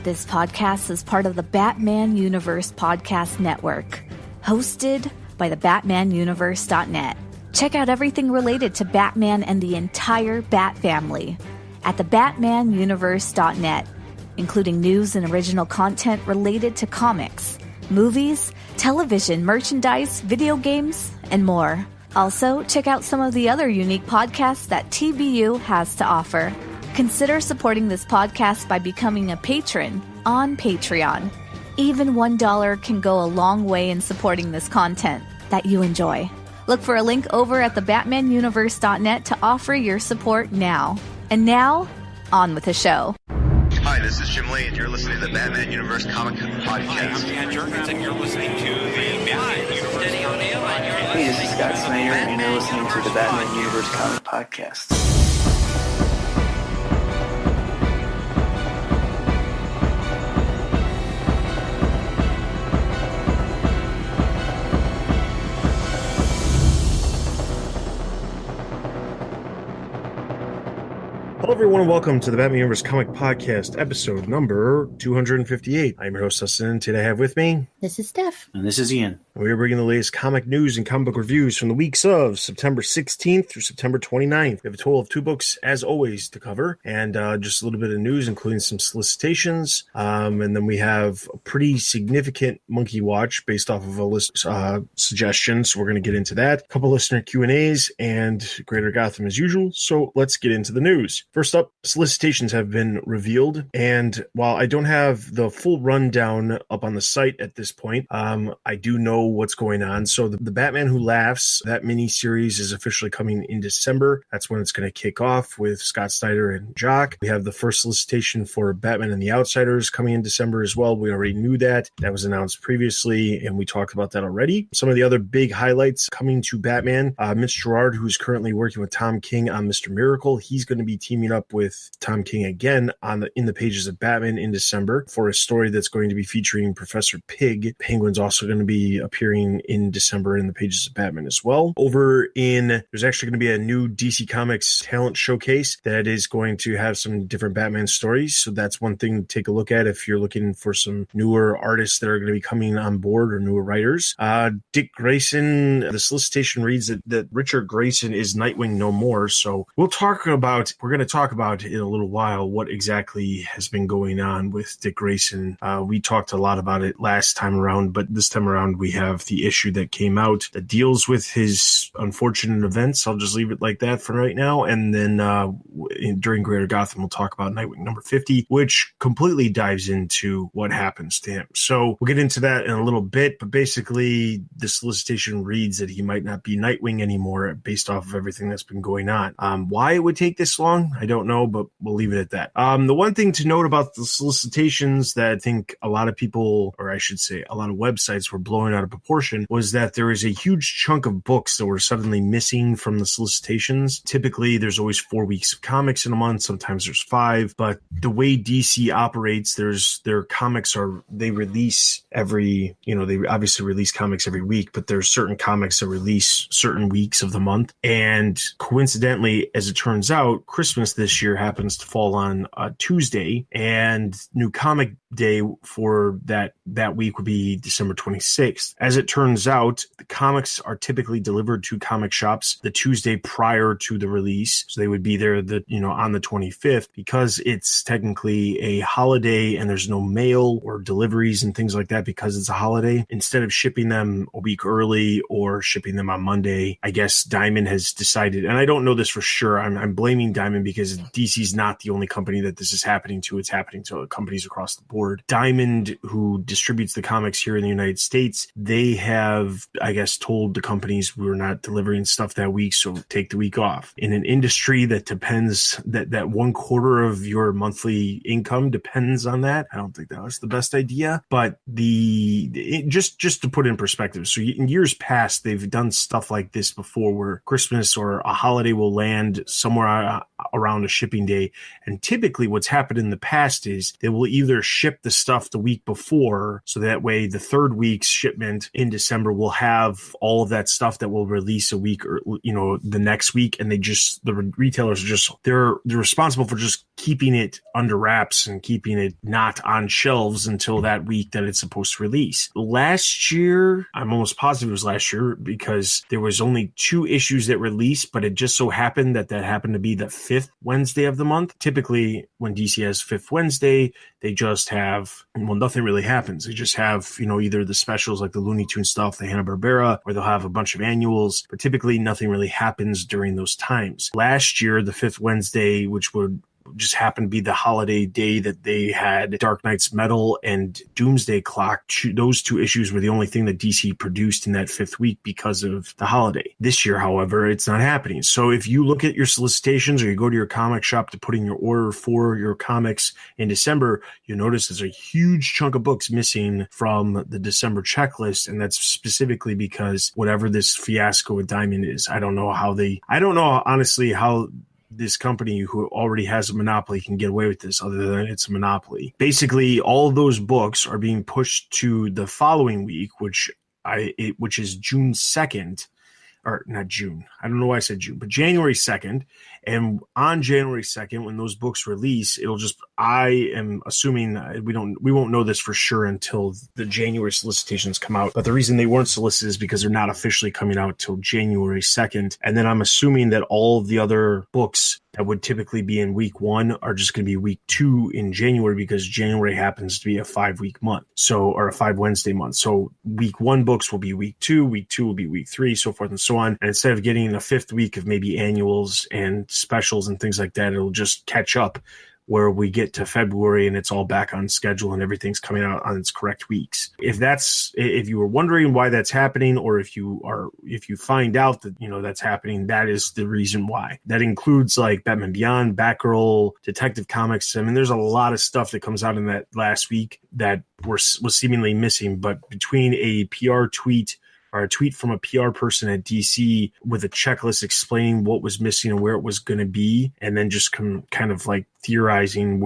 This podcast is part of the Batman Universe Podcast Network, hosted by the BatmanUniverse.net. Check out everything related to Batman and the entire Bat family at the BatmanUniverse.net, including news and original content related to comics, movies, television, merchandise, video games, and more. Also, check out some of the other unique podcasts that TBU has to offer. Consider supporting this podcast by becoming a patron on Patreon. Even $1 can go a long way in supporting this content that you enjoy. Look for a link over at thebatmanuniverse.net to offer your support now. And now, on with the show. Hi, this is Jim Lee, and you're listening to the Batman Universe Comic Podcast. Hi, I'm Dan Jurgens, and you're listening to the Batman Universe. Hey, this is Scott Snyder, and you're listening to the Batman Universe Comic Podcast. Hello, everyone, and welcome to the Batman Universe Comic Podcast, episode number 258. I'm your host, Dustin, and today I have with me... This is Steph. And this is Ian. We are bringing the latest comic news and comic book reviews from the weeks of September 16th through September 29th. We have a total of 2 books, as always, to cover, and just a little bit of news, including some solicitations. And then we have a pretty significant monkey watch based off of a list suggestions. So we're going to get into that. A couple listener Q&As and Greater Gotham as usual. So let's get into the news. First up, solicitations have been revealed, and while I don't have the full rundown up on the site at this point, I do know what's going on. So the Batman Who Laughs, that mini-series is officially coming in December. That's when it's going to kick off with Scott Snyder and Jock. We have the first solicitation for Batman and the Outsiders coming in December as well. We already knew that. That was announced previously, and we talked about that already. Some of the other big highlights coming to Batman, Mitch Gerads, who's currently working with Tom King on Mr. Miracle, he's going to be teaming up with Tom King again in the pages of Batman in December for a story that's going to be featuring Professor Pig. Penguin's also going to be appearing in December in the pages of Batman as well. There's actually going to be a new DC Comics talent showcase that is going to have some different Batman stories. So that's one thing to take a look at if you're looking for some newer artists that are going to be coming on board or newer writers. Dick Grayson, the solicitation reads that Richard Grayson is Nightwing no more. So we're going to talk about in a little while what exactly has been going on with Dick Grayson. We talked a lot about it last time around, but this time around we have the issue that came out that deals with his unfortunate events. I'll just leave it like that for right now. And then during Greater Gotham, we'll talk about Nightwing number 50, which completely dives into what happens to him. So we'll get into that in a little bit, but basically the solicitation reads that he might not be Nightwing anymore based off of everything that's been going on. Why it would take this long, I don't know, but we'll leave it at that. The one thing to note about the solicitations that I think a lot of people, or I should say a lot of websites were blowing out of proportion, was that there is a huge chunk of books that were suddenly missing from the solicitations. Typically, there's always 4 weeks of comics in a month. Sometimes there's 5, but the way DC operates, their comics they release they obviously release comics every week, but there's certain comics that release certain weeks of the month. And coincidentally, as it turns out, Christmas this year happens to fall on a Tuesday, and New Comic Day for that week would be December 26th. As it turns out, the comics are typically delivered to comic shops the Tuesday prior to the release, so they would be there on the 25th. Because it's technically a holiday and there's no mail or deliveries and things like that because it's a holiday, instead of shipping them a week early or shipping them on Monday, I guess Diamond has decided, and I don't know this for sure, I'm blaming Diamond because DC's not the only company that this is happening to. It's happening to companies across the board. Diamond, who distributes the comics here in the United States, they have, I guess, told the companies we're not delivering stuff that week, so take the week off. In an industry that depends, that 1/4 of your monthly income depends on that, I don't think that was the best idea. But just to put in perspective, so in years past, they've done stuff like this before, where Christmas or a holiday will land somewhere around a shipping day. And typically what's happened in the past is they will either ship ship the stuff the week before, so that way the third week's shipment in December will have all of that stuff that will release a week or the next week, and the retailers are just they're responsible for just keeping it under wraps and keeping it not on shelves until that week that it's supposed to release. Last year, I'm almost positive it was last year, because there was only 2 issues that released, but it just so happened that happened to be the 5th Wednesday of the month. Typically, when DC has 5th Wednesday, they just have, nothing really happens. They just have, either the specials like the Looney Tunes stuff, the Hanna-Barbera, or they'll have a bunch of annuals, but typically nothing really happens during those times. Last year, the 5th Wednesday, which would just happened to be the holiday day that they had Dark Knight's Metal and Doomsday Clock. Those 2 issues were the only thing that DC produced in that 5th week because of the holiday. This year, however, it's not happening. So if you look at your solicitations or you go to your comic shop to put in your order for your comics in December, you'll notice there's a huge chunk of books missing from the December checklist. And that's specifically because whatever this fiasco with Diamond is, I don't know honestly how this company who already has a monopoly can get away with this, other than it's a monopoly. Basically, all of those books are being pushed to the following week, which is June 2nd, or not June. I don't know why I said June, but January 2nd. And on January 2nd, when those books release, I am assuming we won't know this for sure until the January solicitations come out. But the reason they weren't solicited is because they're not officially coming out till January 2nd. And then I'm assuming that all of the other books that would typically be in week 1 are just going to be week 2 in January, because January happens to be a 5-week month. Or a 5 Wednesday month. So week 1 books will be week 2, week 2 will be week 3, so forth and so on. And instead of getting a 5th week of maybe annuals and specials and things like that, it'll just catch up where we get to February and it's all back on schedule and everything's coming out on its correct weeks. If you were wondering why that's happening, or if you find out that, that's happening, that is the reason why. That includes like Batman Beyond, Batgirl, Detective Comics. I mean, there's a lot of stuff that comes out in that last week that was seemingly missing, but between a PR tweet or a tweet from a PR person at DC with a checklist explaining what was missing and where it was going to be, and then just kind of like theorizing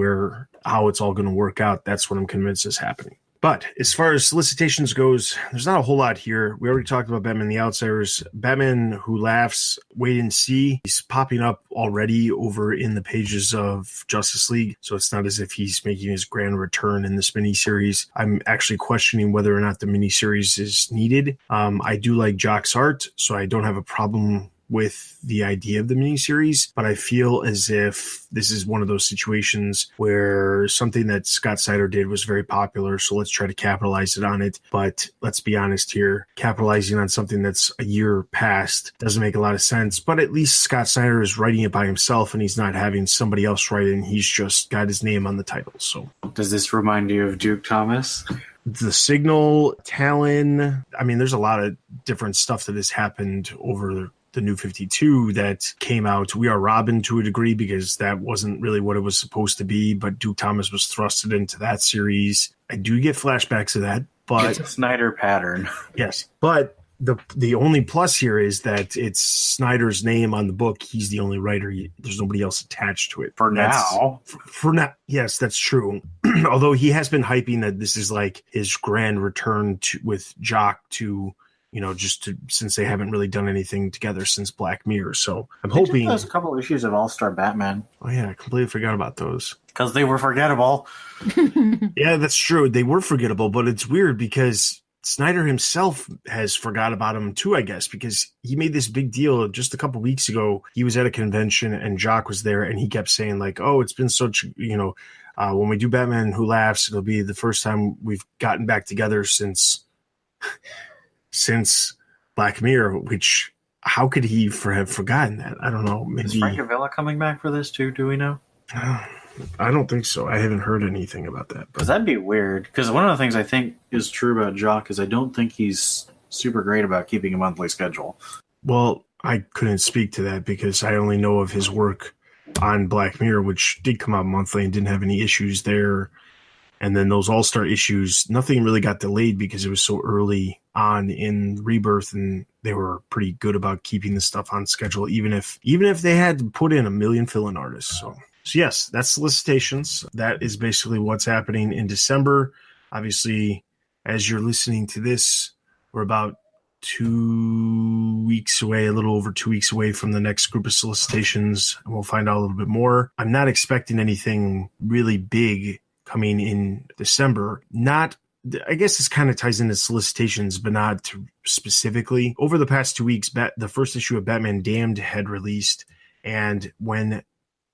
how it's all going to work out. That's what I'm convinced is happening. But as far as solicitations goes, there's not a whole lot here. We already talked about Batman the Outsiders. Batman Who Laughs, Wait and See. He's popping up already over in the pages of Justice League, so it's not as if he's making his grand return in this miniseries. I'm actually questioning whether or not the miniseries is needed. I do like Jock's art, so I don't have a problem with the idea of the miniseries, but I feel as if this is one of those situations where something that Scott Snyder did was very popular, so let's try to capitalize on it. But let's be honest here, capitalizing on something that's a year past doesn't make a lot of sense, but at least Scott Snyder is writing it by himself and he's not having somebody else write it, and he's just got his name on the title. So does this remind you of Duke Thomas? The Signal, Talon, I mean, there's a lot of different stuff that has happened over the New 52 that came out. We Are Robin to a degree, because that wasn't really what it was supposed to be, but Duke Thomas was thrusted into that series. I do get flashbacks of that, but it's a Snyder pattern. Yes, but the only plus here is that it's Snyder's name on the book. He's the only writer. There's nobody else attached to it. For now. Yes, that's true. Although he has been hyping that this is like his grand return with Jock to, since they haven't really done anything together since Black Mirror. So I'm hoping. There's a couple issues of All-Star Batman. Oh yeah, I completely forgot about those. Because they were forgettable. Yeah, that's true. They were forgettable, but it's weird because Snyder himself has forgot about him too, I guess, because he made this big deal just a couple weeks ago. He was at a convention and Jock was there, and he kept saying like, "Oh, it's been such, when we do Batman Who Laughs, it'll be the first time we've gotten back together since Black Mirror," which, how could he have forgotten that? I don't know. Maybe. Is Frank Avila coming back for this too? Do we know? I don't think so. I haven't heard anything about that. Because that'd be weird. Because one of the things I think is true about Jock is I don't think he's super great about keeping a monthly schedule. Well, I couldn't speak to that because I only know of his work on Black Mirror, which did come out monthly and didn't have any issues there. And then those All-Star issues, nothing really got delayed because it was so early on in Rebirth, and they were pretty good about keeping the stuff on schedule, even if they had to put in a million fill-in artists. So So yes, that's solicitations. That is basically what's happening in December. Obviously, as you're listening to this, we're about 2 weeks away, a little over 2 weeks away from the next group of solicitations, and we'll find out a little bit more. I'm not expecting anything really big coming in December. I guess this kind of ties into solicitations, but not specifically. Over the past 2 weeks, the first issue of Batman Damned had released, and when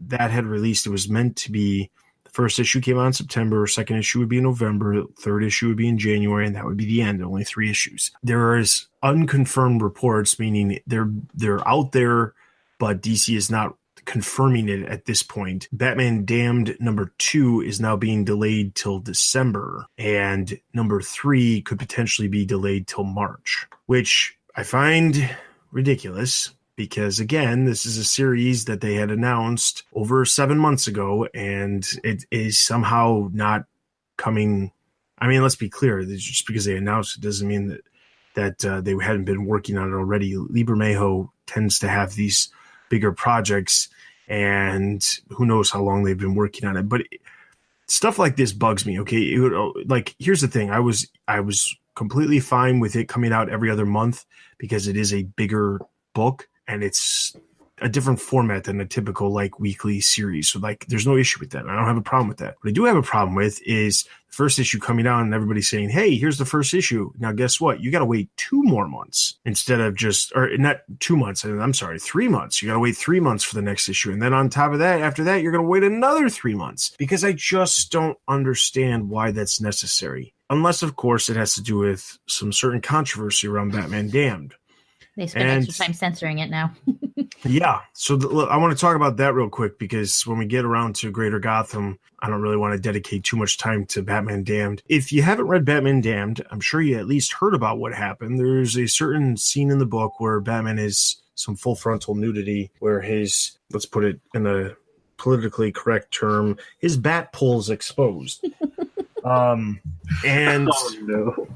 that had released, it was meant to be the first issue came out in September, second issue would be in November, third issue would be in January, and that would be the end. Only 3 issues. There is unconfirmed reports, meaning they're out there, but DC is not confirming it at this point. Batman Damned number 2 is now being delayed till December, and number 3 could potentially be delayed till March, which I find ridiculous. Because, again, this is a series that they had announced over 7 months ago, and it is somehow not coming. I mean, let's be clear. Just because they announced it doesn't mean that they hadn't been working on it already. Libermejo tends to have these bigger projects, and who knows how long they've been working on it. But stuff like this bugs me, okay? Here's the thing. I was completely fine with it coming out every other month because it is a bigger book. And it's a different format than a typical weekly series. So there's no issue with that. I don't have a problem with that. What I do have a problem with is the first issue coming out and everybody saying, hey, here's the first issue. Now, guess what? You got to wait 2 more months instead of not 2 months. I'm sorry, 3 months. You got to wait 3 months for the next issue. And then on top of that, after that, you're going to wait another 3 months because I just don't understand why that's necessary. Unless, of course, it has to do with some certain controversy around Batman Damned. They spend extra time censoring it now. Yeah. So I want to talk about that real quick because when we get around to Greater Gotham, I don't really want to dedicate too much time to Batman Damned. If you haven't read Batman Damned, I'm sure you at least heard about what happened. There's a certain scene in the book where Batman is some full frontal nudity where let's put it in a politically correct term, his bat pole is exposed. And Oh, no.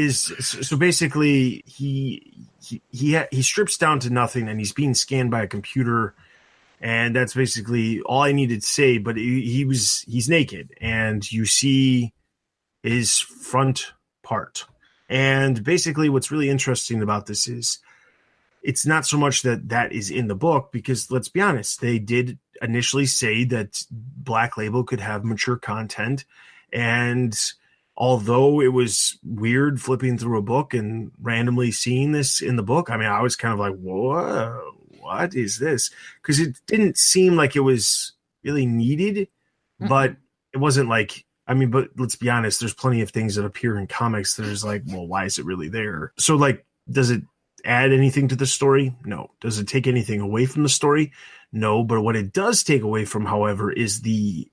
so basically he strips down to nothing and he's being scanned by a computer, and that's basically all I needed to say. But he's naked and you see his front part. And basically what's really interesting about this is it's not so much that is in the book, because let's be honest, they did initially say that Black Label could have mature content. And although it was weird flipping through a book and randomly seeing this in the book, I mean, I was kind of like, whoa, what is this? Because it didn't seem like it was really needed, but it wasn't but let's be honest, there's plenty of things that appear in comics that is well, why is it really there? So does it add anything to the story? No. Does it take anything away from the story? No. But what it does take away from, however, is the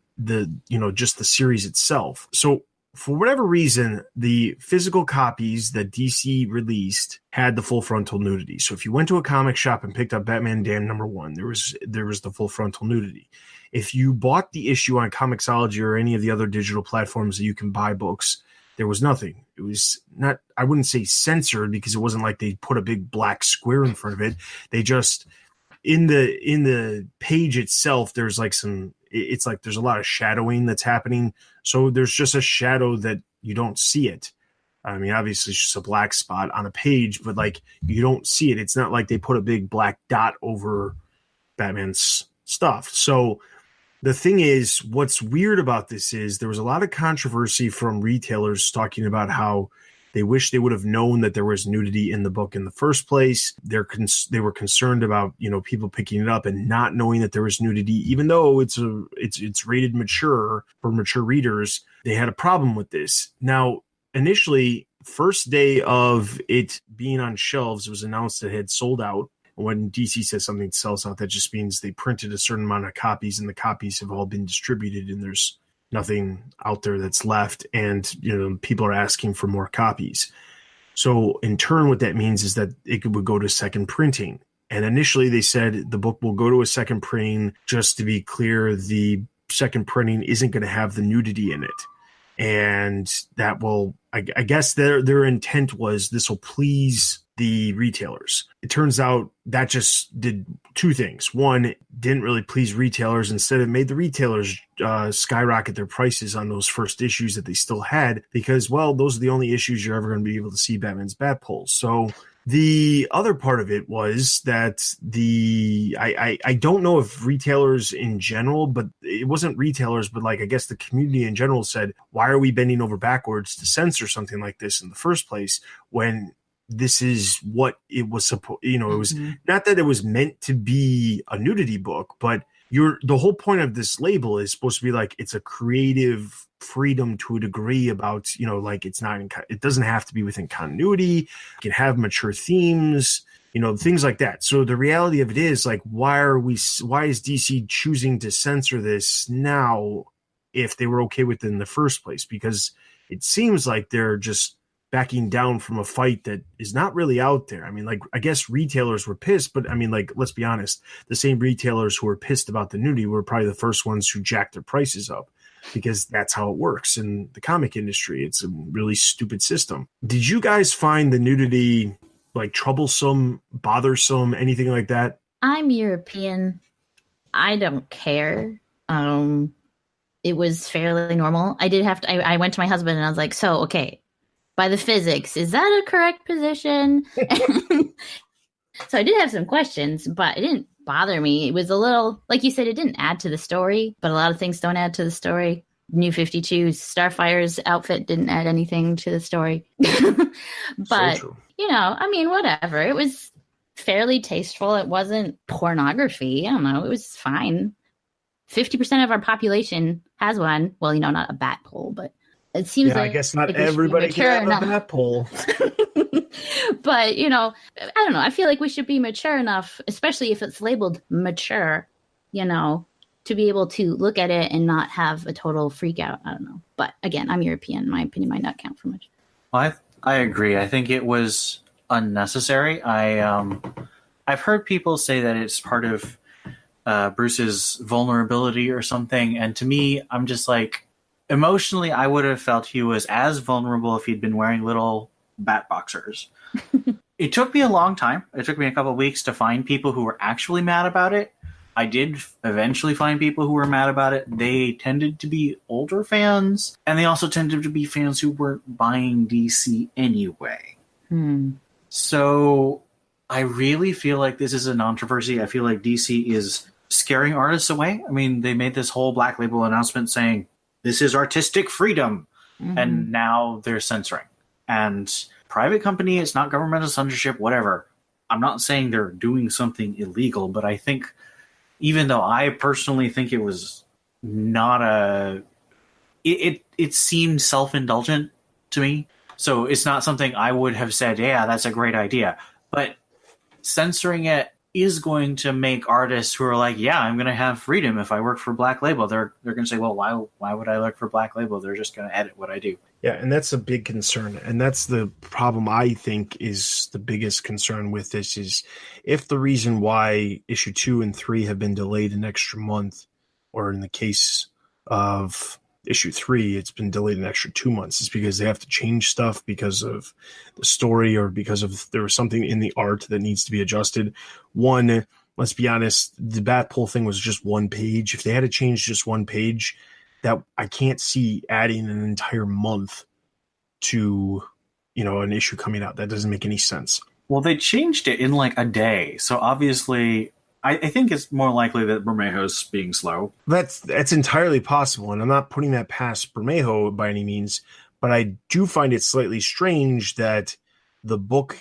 just the series itself. So for whatever reason, the physical copies that DC released had the full frontal nudity. So if you went to a comic shop and picked up Batman Damned number 1, there was the full frontal nudity. If you bought the issue on Comixology or any of the other digital platforms that you can buy books, there was nothing. It was not, I wouldn't say censored, because it wasn't like they put a big black square in front of it. They just, in the page itself, there's it's there's a lot of shadowing that's happening. So there's just a shadow that you don't see it. I mean, obviously it's just a black spot on a page, but you don't see it. It's not like they put a big black dot over Batman's stuff. So the thing is, what's weird about this is there was a lot of controversy from retailers talking about how they wish they would have known that there was nudity in the book in the first place. They were concerned about, people picking it up and not knowing that there was nudity, even though it's rated mature for mature readers. They had a problem with this. Now, initially, first day of it being on shelves, it was announced that it had sold out. When DC says something sells out, that just means they printed a certain amount of copies, and the copies have all been distributed, and there's nothing out there that's left, and people are asking for more copies. So in turn, what that means is that it would go to second printing. And initially they said the book will go to a second printing. Just to be clear, the second printing isn't going to have the nudity in it. And that will, I guess their intent was this will please the retailers. It turns out that just did two things. One, it didn't really please retailers. Instead, it made the retailers skyrocket their prices on those first issues that they still had because, well, those are the only issues you're ever going to be able to see Batman's Bat Pulls. So the other part of it was that I don't know if retailers in general, but it wasn't retailers, but like I guess the community in general said, why are we bending over backwards to censor something like this in the first place when this is what it was supposed, it was not that it was meant to be a nudity book, but the whole point of this label is supposed to be like, it's a creative freedom to a degree about, like it's not, it doesn't have to be within continuity. It can have mature themes, things like that. So the reality of it is like, why is DC choosing to censor this now if they were okay with it in the first place? Because it seems like they're just backing down from a fight that is not really out there. I mean, like, I guess retailers were pissed, but I mean, like, let's be honest, the same retailers who were pissed about the nudity were probably the first ones who jacked their prices up because that's how it works in the comic industry. It's a really stupid system. Did you guys find the nudity like troublesome, bothersome, anything like that? I'm European. I don't care. It was fairly normal. I did have to, I went to my husband and I was like, so, okay, by the physics, is that a correct position? So I did have some questions, but it didn't bother me. It was a little, like you said, it didn't add to the story, but a lot of things don't add to the story. New 52's Starfire's outfit didn't add anything to the story. But, So I mean, whatever. It was fairly tasteful. It wasn't pornography. I don't know. It was fine. 50% of our population has one. Well, not a bat pole, but it seems I guess not everybody can have a bat pole. But, I don't know. I feel like we should be mature enough, especially if it's labeled mature, to be able to look at it and not have a total freak out. I don't know. But again, I'm European. My opinion might not count for much. Well, I agree. I think it was unnecessary. I've heard people say that it's part of Bruce's vulnerability or something. And to me, I'm just like, emotionally, I would have felt he was as vulnerable if he'd been wearing little bat boxers. It took me a long time. It took me a couple of weeks to find people who were actually mad about it. I did eventually find people who were mad about it. They tended to be older fans, and they also tended to be fans who weren't buying DC anyway. So I really feel like this is a controversy. I feel like DC is scaring artists away. I mean, they made this whole Black Label announcement saying, this is artistic freedom. And now they're censoring. And private company, it's not governmental censorship, whatever. I'm not saying they're doing something illegal, but I think even though I personally think it was not it seemed self-indulgent to me. So it's not something I would have said, yeah, that's a great idea. But censoring it is going to make artists who are like, yeah, I'm going to have freedom if I work for Black Label. They're going to say, well, why would I work for Black Label? They're just going to edit what I do. Yeah, and that's a big concern. And that's the problem I think is the biggest concern with this is if the reason why issue 2 and 3 have been delayed an extra month, or in the case of issue 3, it's been delayed an extra 2 months. It's because they have to change stuff because of the story or because of there was something in the art that needs to be adjusted. One, let's be honest, the bat pull thing was just one page. If they had to change just one page, that I can't see adding an entire month to, an issue coming out. That doesn't make any sense. Well, they changed it in like a day. So obviously I think it's more likely that Bermejo's being slow. That's entirely possible, and I'm not putting that past Bermejo by any means, but I do find it slightly strange that the book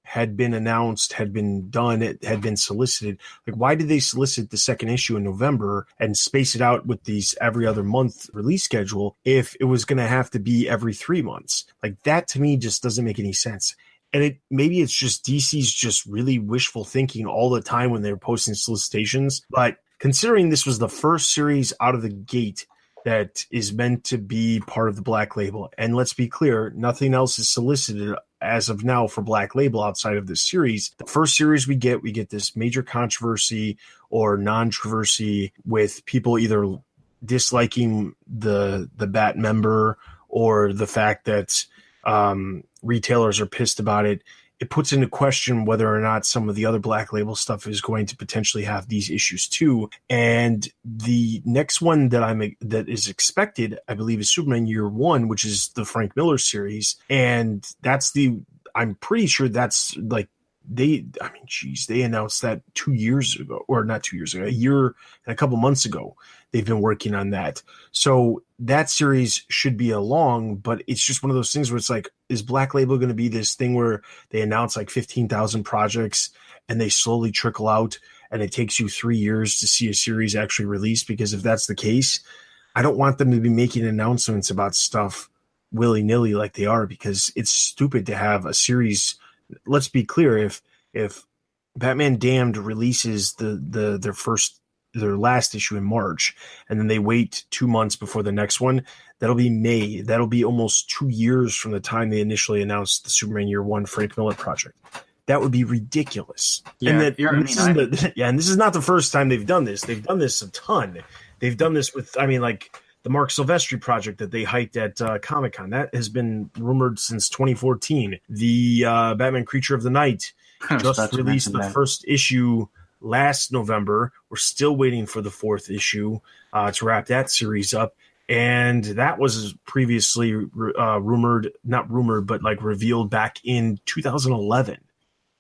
had been announced, had been done, it had been solicited. Like, why did they solicit the second issue in November and space it out with these every other month release schedule if it was going to have to be every 3 months? Like, that to me just doesn't make any sense. And maybe it's just DC's just really wishful thinking all the time when they're posting solicitations. But considering this was the first series out of the gate that is meant to be part of the Black Label, and let's be clear, nothing else is solicited as of now for Black Label outside of this series. The first series we get this major controversy or non-controversy with people either disliking the Bat member or the fact that retailers are pissed about it. it puts into question whether or not some of the other Black Label stuff is going to potentially have these issues too. And the next one that is expected, I believe, is Superman Year One, which is the Frank Miller series, and I'm pretty sure that's like they announced that 2 years ago, or not 2 years ago, a year and a couple months ago. They've been working on that. So that series should be along, but it's just one of those things where it's like, is Black Label going to be this thing where they announce like 15,000 projects and they slowly trickle out and it takes you 3 years to see a series actually released? Because if that's the case, I don't want them to be making announcements about stuff willy-nilly like they are, because it's stupid to have a series. Let's be clear, if Batman Damned releases their last issue in March, and then they wait 2 months before the next one, that'll be May. That'll be almost 2 years from the time they initially announced the Superman Year One Frank Miller project. That would be ridiculous. Yeah, and this is not the first time they've done this. They've done this a ton. They've done this with, like the Mark Silvestri project that they hyped at Comic-Con. That has been rumored since 2014. The Batman Creature of the Night just released the first issue last November. We're still waiting for the fourth issue to wrap that series up. And that was previously revealed back in 2011.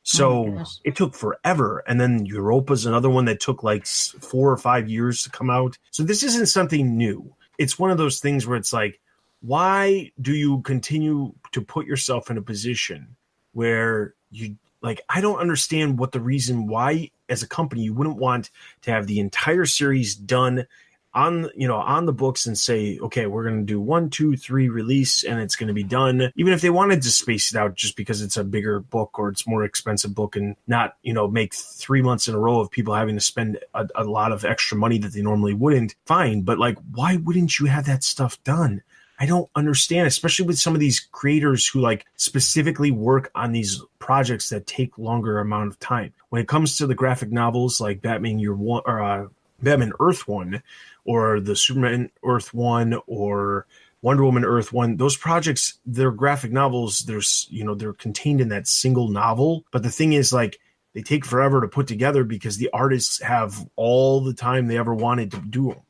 So it took forever. And then Europa's another one that took like 4 or 5 years to come out. So this isn't something new. It's one of those things where it's like, why do you continue to put yourself in a position where you, like, I don't understand what the reason why as a company you wouldn't want to have the entire series done on the books and say, okay, we're going to do 1, 2, 3 release and it's going to be done. Even if they wanted to space it out just because it's a bigger book or it's more expensive book, and not, make 3 months in a row of people having to spend a lot of extra money that they normally wouldn't, fine. But like, why wouldn't you have that stuff done? I don't understand, especially with some of these creators who like specifically work on these projects that take longer amount of time. When it comes to the graphic novels like Batman Year One or Batman Earth One, or the Superman Earth One, or Wonder Woman Earth One, those projects, they're graphic novels. They're contained in that single novel. But the thing is, like, they take forever to put together because the artists have all the time they ever wanted to do them.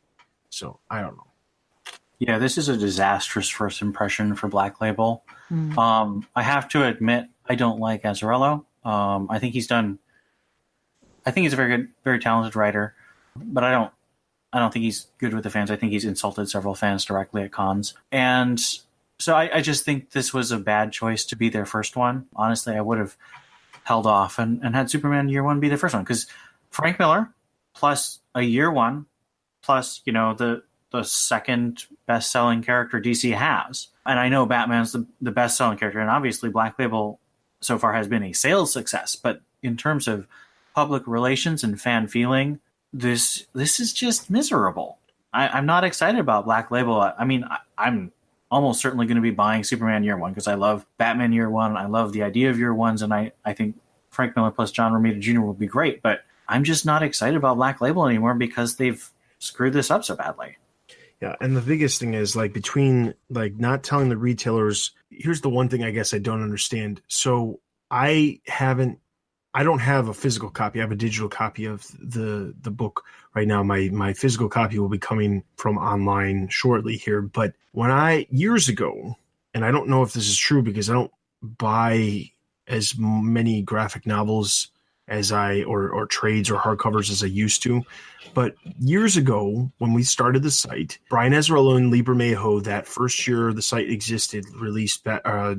So I don't know. Yeah, this is a disastrous first impression for Black Label. I have to admit, I don't like Azzarello. I think he's a very good, very talented writer, but I don't think he's good with the fans. I think he's insulted several fans directly at cons. And so I just think this was a bad choice to be their first one. Honestly, I would have held off and had Superman Year One be the first one, because Frank Miller plus a Year One plus, the second best-selling character DC has. And I know Batman's the best-selling character, and obviously Black Label so far has been a sales success. But in terms of public relations and fan feeling, this is just miserable. I'm not excited about Black Label. I mean, I'm almost certainly going to be buying Superman Year One because I love Batman Year One. I love the idea of Year Ones, and I think Frank Miller plus John Romita Jr. will be great. But I'm just not excited about Black Label anymore because they've screwed this up so badly. Yeah, and the biggest thing is, like, between, like, not telling the retailers, here's the one thing I guess I don't understand. So I don't have a physical copy. I have a digital copy of the book right now. My physical copy will be coming from online shortly here. But years ago, and I don't know if this is true because I don't buy as many graphic novels or trades or hardcovers as I used to. But years ago, when we started the site, Brian Azzarello and Libra Mayho, that first year the site existed, released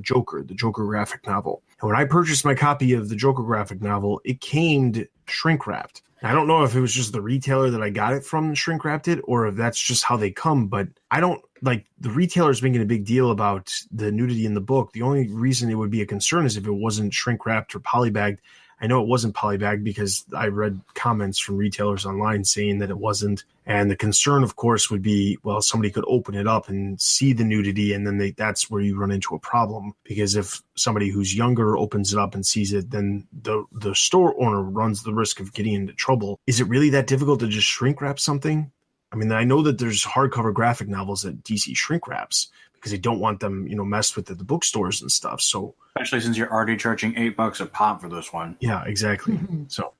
Joker, the Joker graphic novel. And when I purchased my copy of the Joker graphic novel, it came shrink wrapped. I don't know if it was just the retailer that I got it from shrink wrapped it, or if that's just how they come, but I don't like the retailers making a big deal about the nudity in the book. The only reason it would be a concern is if it wasn't shrink wrapped or polybagged. I know it wasn't polybagged because I read comments from retailers online saying that it wasn't. And the concern, of course, would be, well, somebody could open it up and see the nudity, and then that's where you run into a problem. Because if somebody who's younger opens it up and sees it, then the store owner runs the risk of getting into trouble. Is it really that difficult to just shrink wrap something? I mean, I know that there's hardcover graphic novels that DC shrink wraps because they don't want them, messed with at the bookstores and stuff. So Especially since you're already charging $8 a pop for this one. yeah, exactly. So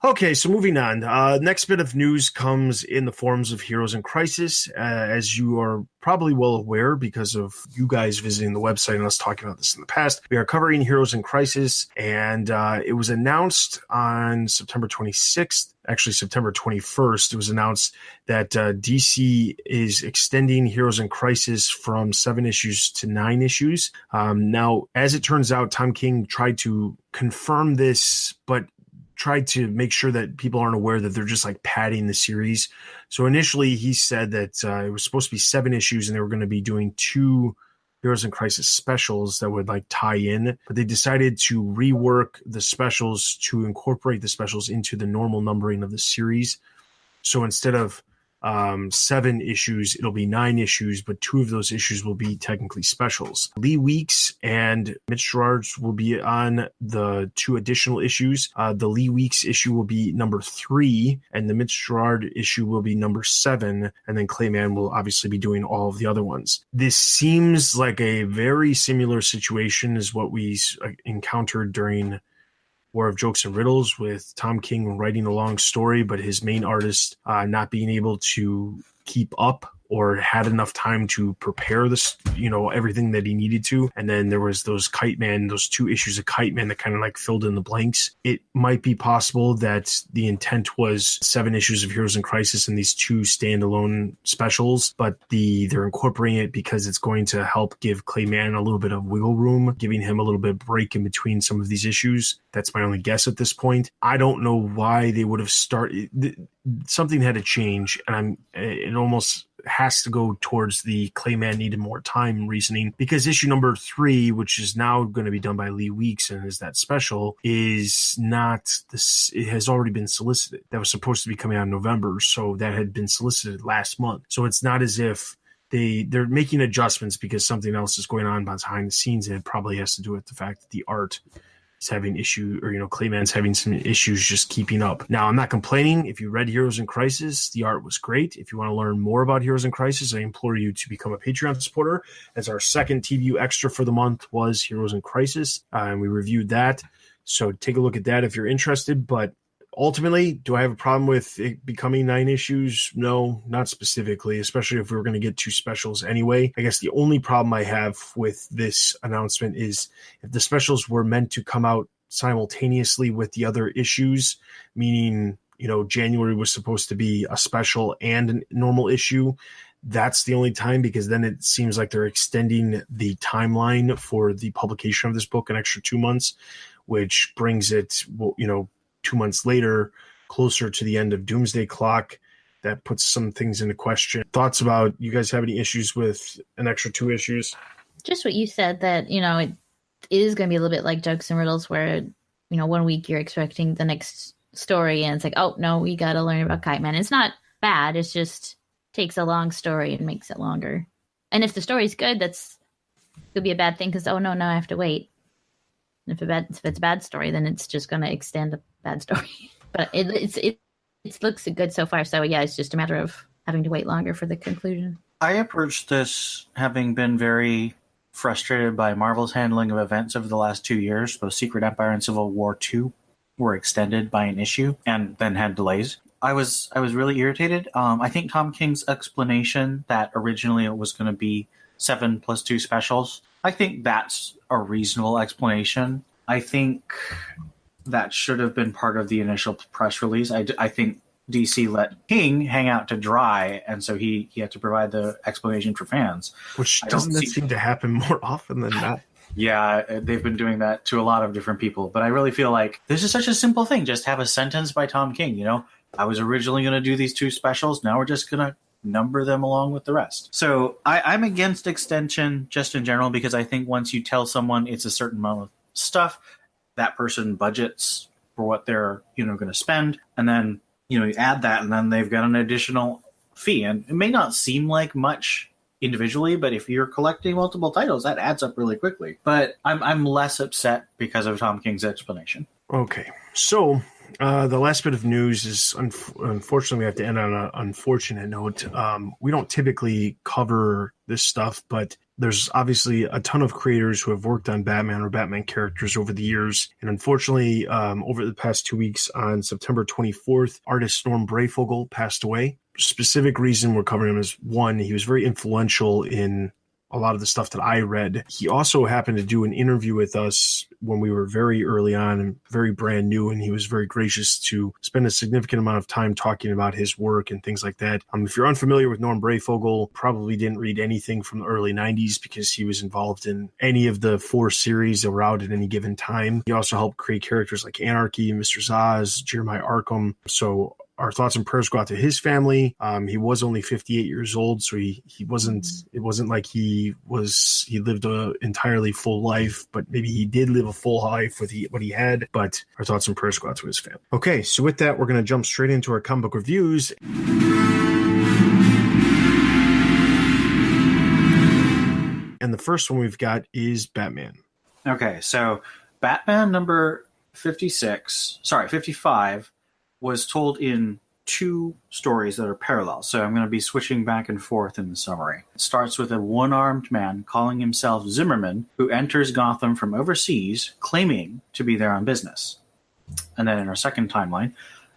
moving on. Next bit of news comes in the forms of Heroes in Crisis. As you are probably well aware because of you guys visiting the website and us talking about this in the past, we are covering Heroes in Crisis, and it was announced on September 26th. Actually, September 21st, it was announced that DC is extending Heroes in Crisis from 7 issues to 9 issues. Now, as it turns out, Tom King tried to confirm this, but tried to make sure that people aren't aware that they're just like padding the series. So initially, he said that it was supposed to be 7 issues, and they were going to be doing 2 Heroes in Crisis specials that would like tie in, but they decided to rework the specials to incorporate the specials into the normal numbering of the series. So instead of 7 issues, it'll be 9 issues, but 2 of those issues will be technically specials. Lee Weeks and Mitch Gerard will be on the 2 additional issues. The Lee Weeks issue will be number 3, and the Mitch Gerard issue will be number 7, and then Clayman will obviously be doing all of the other ones. This seems like a very similar situation as what we encountered during War of Jokes and Riddles, with Tom King writing a long story, but his main artist not being able to keep up or had enough time to prepare this, everything that he needed to. And then there was those 2 issues of Kite Man that kind of like filled in the blanks. It might be possible that the intent was 7 issues of Heroes in Crisis and these 2 standalone specials, but they're incorporating it because it's going to help give Clayman a little bit of wiggle room, giving him a little bit of break in between some of these issues. That's my only guess at this point. I don't know why they would have started. Something had to change, and it almost has to go towards the Clayman needed more time reasoning, because issue number 3, which is now going to be done by Lee Weeks and is that special, is not this. It has already been solicited. That was supposed to be coming out in November, so that had been solicited last month. So it's not as if they're making adjustments because something else is going on behind the scenes, and it probably has to do with the fact that the art having issue, or Clayman's having some issues just keeping up. Now, I'm not complaining. If you read Heroes in Crisis, the art was great. If you want to learn more about Heroes in Crisis, I implore you to become a Patreon supporter, as our second TBU extra for the month was Heroes in Crisis, and we reviewed that. So take a look at that if you're interested. But ultimately, do I have a problem with it becoming 9 issues? No, not specifically, especially if we were going to get 2 specials anyway. I guess the only problem I have with this announcement is if the specials were meant to come out simultaneously with the other issues, meaning, January was supposed to be a special and a normal issue, that's the only time, because then it seems like they're extending the timeline for the publication of this book an extra 2 months, which brings it, 2 months later, closer to the end of Doomsday Clock. That puts some things into question. Thoughts about, you guys have any issues with an extra 2 issues? Just what you said, that, it is going to be a little bit like Jokes and Riddles, where, 1 week you're expecting the next story, and it's like, oh, no, we got to learn about Kite Man. It's not bad. It's just takes a long story and makes it longer. And if the story's good, that's could be a bad thing, because, oh, no, now I have to wait. If it's a bad story, then it's just going to extend a bad story. But it looks good so far. So yeah, it's just a matter of having to wait longer for the conclusion. I approached this having been very frustrated by Marvel's handling of events over the last 2 years. Both Secret Empire and Civil War II were extended by an issue and then had delays. I was really irritated. I think Tom King's explanation that originally it was going to be 7 plus 2 specials, I think that's a reasonable explanation. I think that should have been part of the initial press release. I think DC let King hang out to dry, and so he had to provide the explanation for fans. Which doesn't that seem to happen more often than not? Yeah, they've been doing that to a lot of different people. But I really feel like this is such a simple thing. Just have a sentence by Tom King, I was originally going to do these 2 specials. Now we're just going to number them along with the rest. So I'm against extension just in general, because I think once you tell someone it's a certain amount of stuff, that person budgets for what they're going to spend, and then you add that, and then they've got an additional fee. And it may not seem like much individually, but if you're collecting multiple titles, that adds up really quickly. But I'm less upset because of Tom King's explanation. Okay, so the last bit of news is, unfortunately, we have to end on an unfortunate note. We don't typically cover this stuff, but There's obviously a ton of creators who have worked on Batman or Batman characters over the years. And unfortunately, over the past 2 weeks on September 24th, artist Norm Brayfogle passed away. Specific reason we're covering him is, one, he was very influential in a lot of the stuff that I read. He also happened to do an interview with us when we were very early on and very brand new, and he was very gracious to spend a significant amount of time talking about his work and things like that. If you're unfamiliar with Norm Brayfogle, probably didn't read anything from the early 90s because he was involved in any of the 4 series that were out at any given time. He also helped create characters like Anarchy, Mr. Zaz, Jeremiah Arkham. So our thoughts and prayers go out to his family. He was only 58 years old, so he wasn't. It wasn't like he lived a entirely full life, but maybe he did live a full life with what he had. But our thoughts and prayers go out to his family. Okay, so with that, we're going to jump straight into our comic book reviews. And the first one we've got is Batman. Okay, so Batman number 55 was told in 2 stories that are parallel. So I'm going to be switching back and forth in the summary. It starts with a one-armed man calling himself Zimmerman who enters Gotham from overseas claiming to be there on business. And then in our second timeline,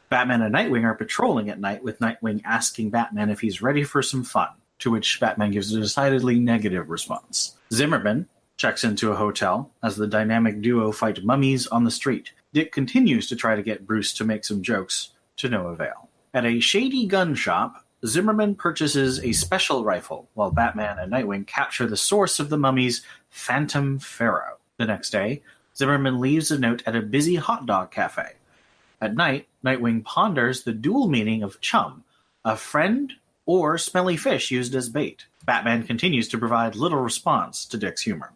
Batman and Nightwing are patrolling at night with Nightwing asking Batman if he's ready for some fun, to which Batman gives a decidedly negative response. Zimmerman checks into a hotel as the dynamic duo fight mummies on the street. Dick continues to try to get Bruce to make some jokes, to no avail. At a shady gun shop, Zimmerman purchases a special rifle, while Batman and Nightwing capture the source of the mummy's Phantom Pharaoh. The next day, Zimmerman leaves a note at a busy hot dog cafe. At night, Nightwing ponders the dual meaning of chum, a friend or smelly fish used as bait. Batman continues to provide little response to Dick's humor.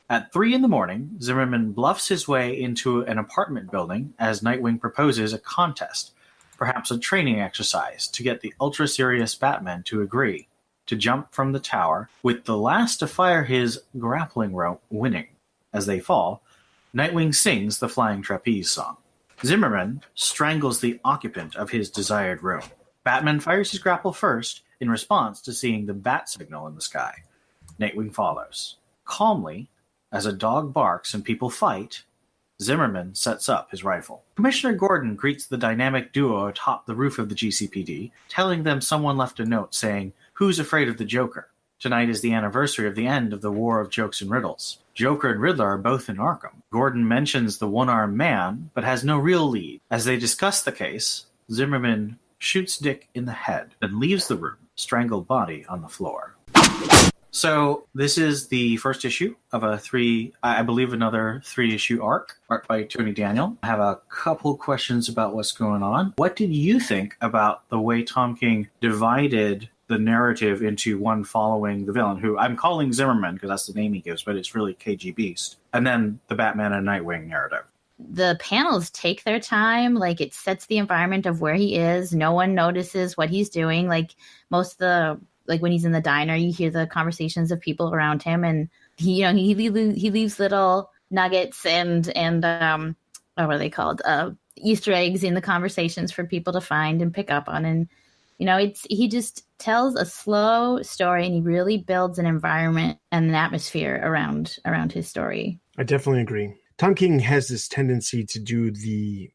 At 3 a.m, Zimmerman bluffs his way into an apartment building as Nightwing proposes a contest, perhaps a training exercise, to get the ultra-serious Batman to agree to jump from the tower, with the last to fire his grappling rope winning. As they fall, Nightwing sings the Flying Trapeze song. Zimmerman strangles the occupant of his desired room. Batman fires his grapple first in response to seeing the bat signal in the sky. Nightwing follows. Calmly, as a dog barks and people fight, Zimmerman sets up his rifle. Commissioner Gordon greets the dynamic duo atop the roof of the GCPD, telling them someone left a note saying, "Who's afraid of the Joker? Tonight is the anniversary of the end of the War of Jokes and Riddles. Joker and Riddler are both in Arkham." Gordon mentions the one-armed man, but has no real lead. As they discuss the case, Zimmerman shoots Dick in the head, then leaves the room, strangled body on the floor. So this is the first issue of another 3-issue arc by Tony Daniel. I have a couple questions about what's going on. What did you think about the way Tom King divided the narrative into one following the villain, who I'm calling Zimmerman because that's the name he gives, but it's really KG Beast, and then the Batman and Nightwing narrative? The panels take their time. Like, it sets the environment of where he is. No one notices what he's doing. Like, when he's in the diner, you hear the conversations of people around him, and he leaves little nuggets and what are they called? Easter eggs in the conversations for people to find and pick up on. And he just tells a slow story, and he really builds an environment and an atmosphere around his story. I definitely agree. Tom King has this tendency to do the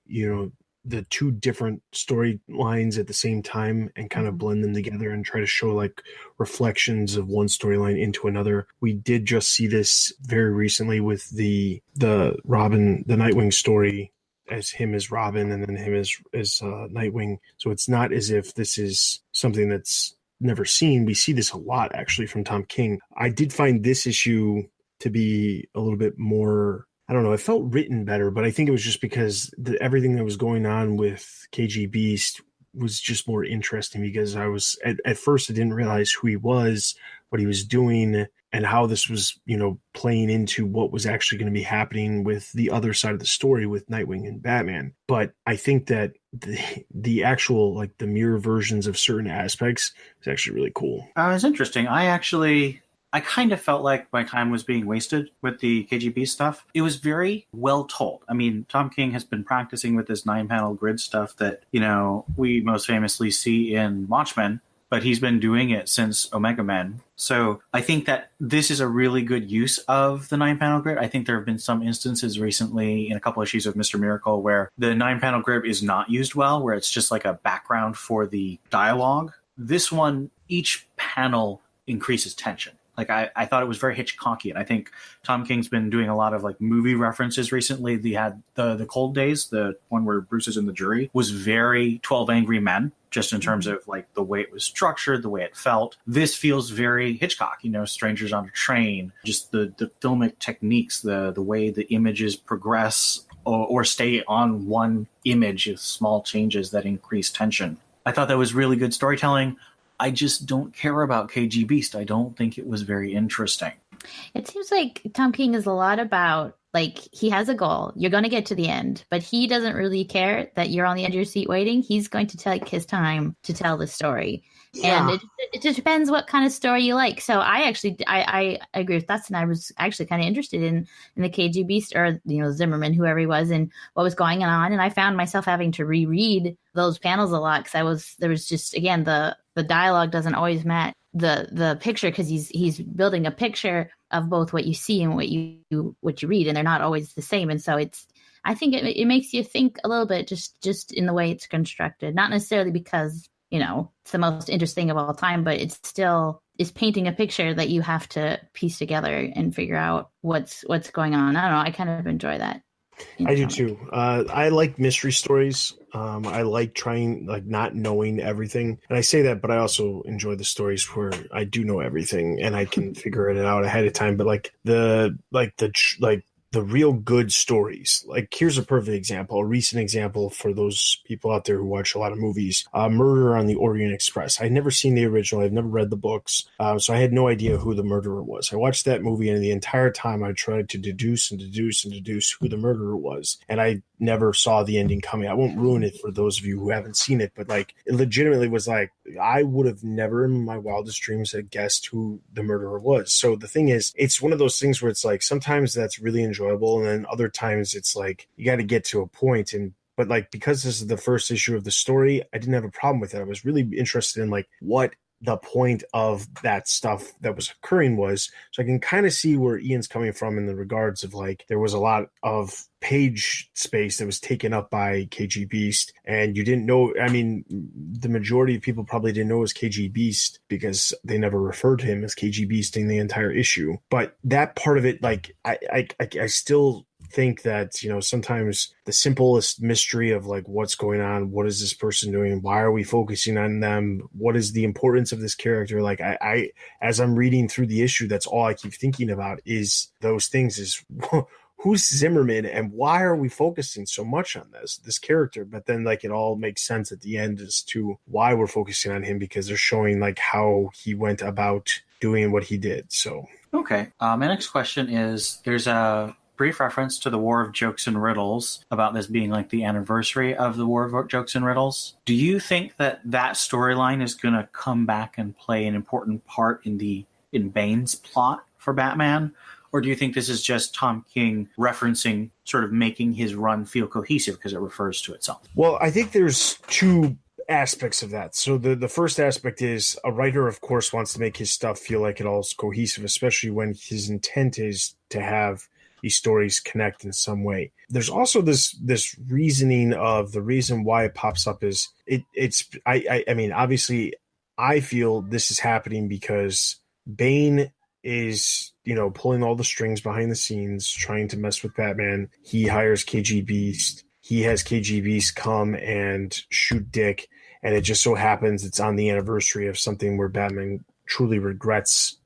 2 different storylines at the same time and kind of blend them together and try to show like reflections of one storyline into another. We did just see this very recently with the Nightwing story, as him as Robin and then him as Nightwing. So it's not as if this is something that's never seen. We see this a lot actually from Tom King. I did find this issue to be a little bit more, I don't know, it felt written better, but I think it was just because everything that was going on with KG Beast was just more interesting, because I was at first I didn't realize who he was, what he was doing, and how this was, playing into what was actually going to be happening with the other side of the story with Nightwing and Batman. But I think that the actual, like, the mirror versions of certain aspects is actually really cool. It was interesting. I kind of felt like my time was being wasted with the KGB stuff. It was very well told. I mean, Tom King has been practicing with this 9-panel grid stuff that, we most famously see in Watchmen, but he's been doing it since Omega Men. So I think that this is a really good use of the 9-panel grid. I think there have been some instances recently in a couple issues of Mr. Miracle where the 9-panel grid is not used well, where it's just like a background for the dialogue. This one, each panel increases tension. Like I thought it was very Hitchcockian. And I think Tom King's been doing a lot of like movie references recently. They had the Cold Days, the one where Bruce is in the jury, was very 12 Angry Men, just in terms of like the way it was structured, the way it felt. This feels very Hitchcock, Strangers on a Train, just the filmic techniques, the way the images progress or stay on one image with small changes that increase tension. I thought that was really good storytelling. I just don't care about KG Beast. I don't think it was very interesting. It seems like Tom King is a lot about, like, he has a goal. You're going to get to the end, but he doesn't really care that you're on the edge of your seat waiting. He's going to take his time to tell the story. Yeah. And it just depends what kind of story you like. So I agree with that. And I was actually kind of interested in the KG Beast or, Zimmerman, whoever he was, and what was going on. And I found myself having to reread those panels a lot because there was just, again, the dialogue doesn't always match the picture, because he's building a picture of both what you see and what you read, and they're not always the same. And so I think it makes you think a little bit just in the way it's constructed, not necessarily because it's the most interesting of all time, but it's still is painting a picture that you have to piece together and figure out what's going on. I don't know. I kind of enjoy that. I do too. I like mystery stories. I like trying, not knowing everything. And I say that, but I also enjoy the stories where I do know everything and I can figure it out ahead of time. But the real good stories, here's a perfect example, a recent example for those people out there who watch a lot of movies. Murder on the Orient Express. I'd never seen the original. I've never read the books. So I had no idea who the murderer was. I watched that movie, and the entire time I tried to deduce who the murderer was. And I never saw the ending coming. I won't ruin it for those of you who haven't seen it, but it legitimately was I would have never in my wildest dreams had guessed who the murderer was. So the thing is, it's one of those things where it's sometimes that's really enjoyable, and then other times it's you got to get to a point. But because this is the first issue of the story, I didn't have a problem with it. I was really interested in what the point of that stuff that was occurring was. So I can kind of see where Ian's coming from in the regards of there was a lot of page space that was taken up by KG Beast, and you didn't know. I mean, the majority of people probably didn't know it was KG Beast because they never referred to him as KG Beast in the entire issue. But that part of it, I still think that sometimes the simplest mystery of what's going on, what is this person doing, why are we focusing on them, what is the importance of this character, I as I'm reading through the issue, that's all I keep thinking about is those things, is who's Zimmerman and why are we focusing so much on this character? But then it all makes sense at the end as to why we're focusing on him, because they're showing how he went about doing what he did. So okay, my next question is, there's a brief reference to the War of Jokes and Riddles about this being the anniversary of the War of Jokes and Riddles. Do you think that storyline is going to come back and play an important part in Bane's plot for Batman? Or do you think this is just Tom King referencing, sort of making his run feel cohesive because it refers to itself? Well, I think there's two aspects of that. So the first aspect is a writer, of course, wants to make his stuff feel like it all is cohesive, especially when his intent is to have these stories connect in some way. There's also this reasoning of the reason why it pops up is I mean, obviously I feel this is happening because Bane is, pulling all the strings behind the scenes, trying to mess with Batman. He hires KG Beast. He has KG Beast come and shoot Dick. And it just so happens it's on the anniversary of something where Batman truly regrets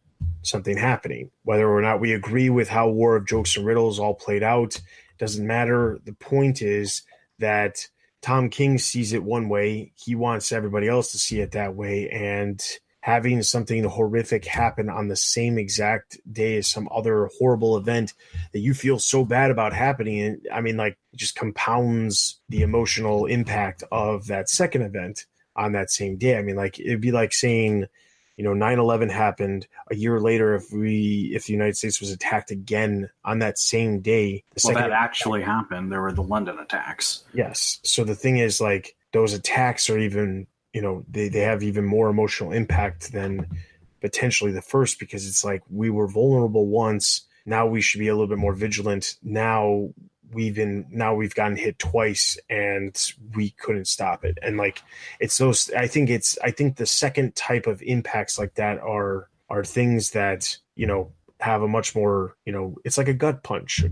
something happening. Whether or not we agree with how War of Jokes and Riddles all played out doesn't matter. The point is that Tom King sees it one way. He wants everybody else to see it that way. And having something horrific happen on the same exact day as some other horrible event that you feel so bad about happening, and I mean, it just compounds the emotional impact of that second event on that same day. I mean, it'd be like saying, 9/11 happened a year later. If the United States was attacked again on that same day, that actually happened. There were the London attacks. Yes. So the thing is, those attacks are even they have even more emotional impact than potentially the first, because it's like we were vulnerable once. Now we should be a little bit more vigilant. Now we've gotten hit twice and we couldn't stop it. And like, it's those, I think the second type of impacts like that are things that, have a much more, it's like a gut punch.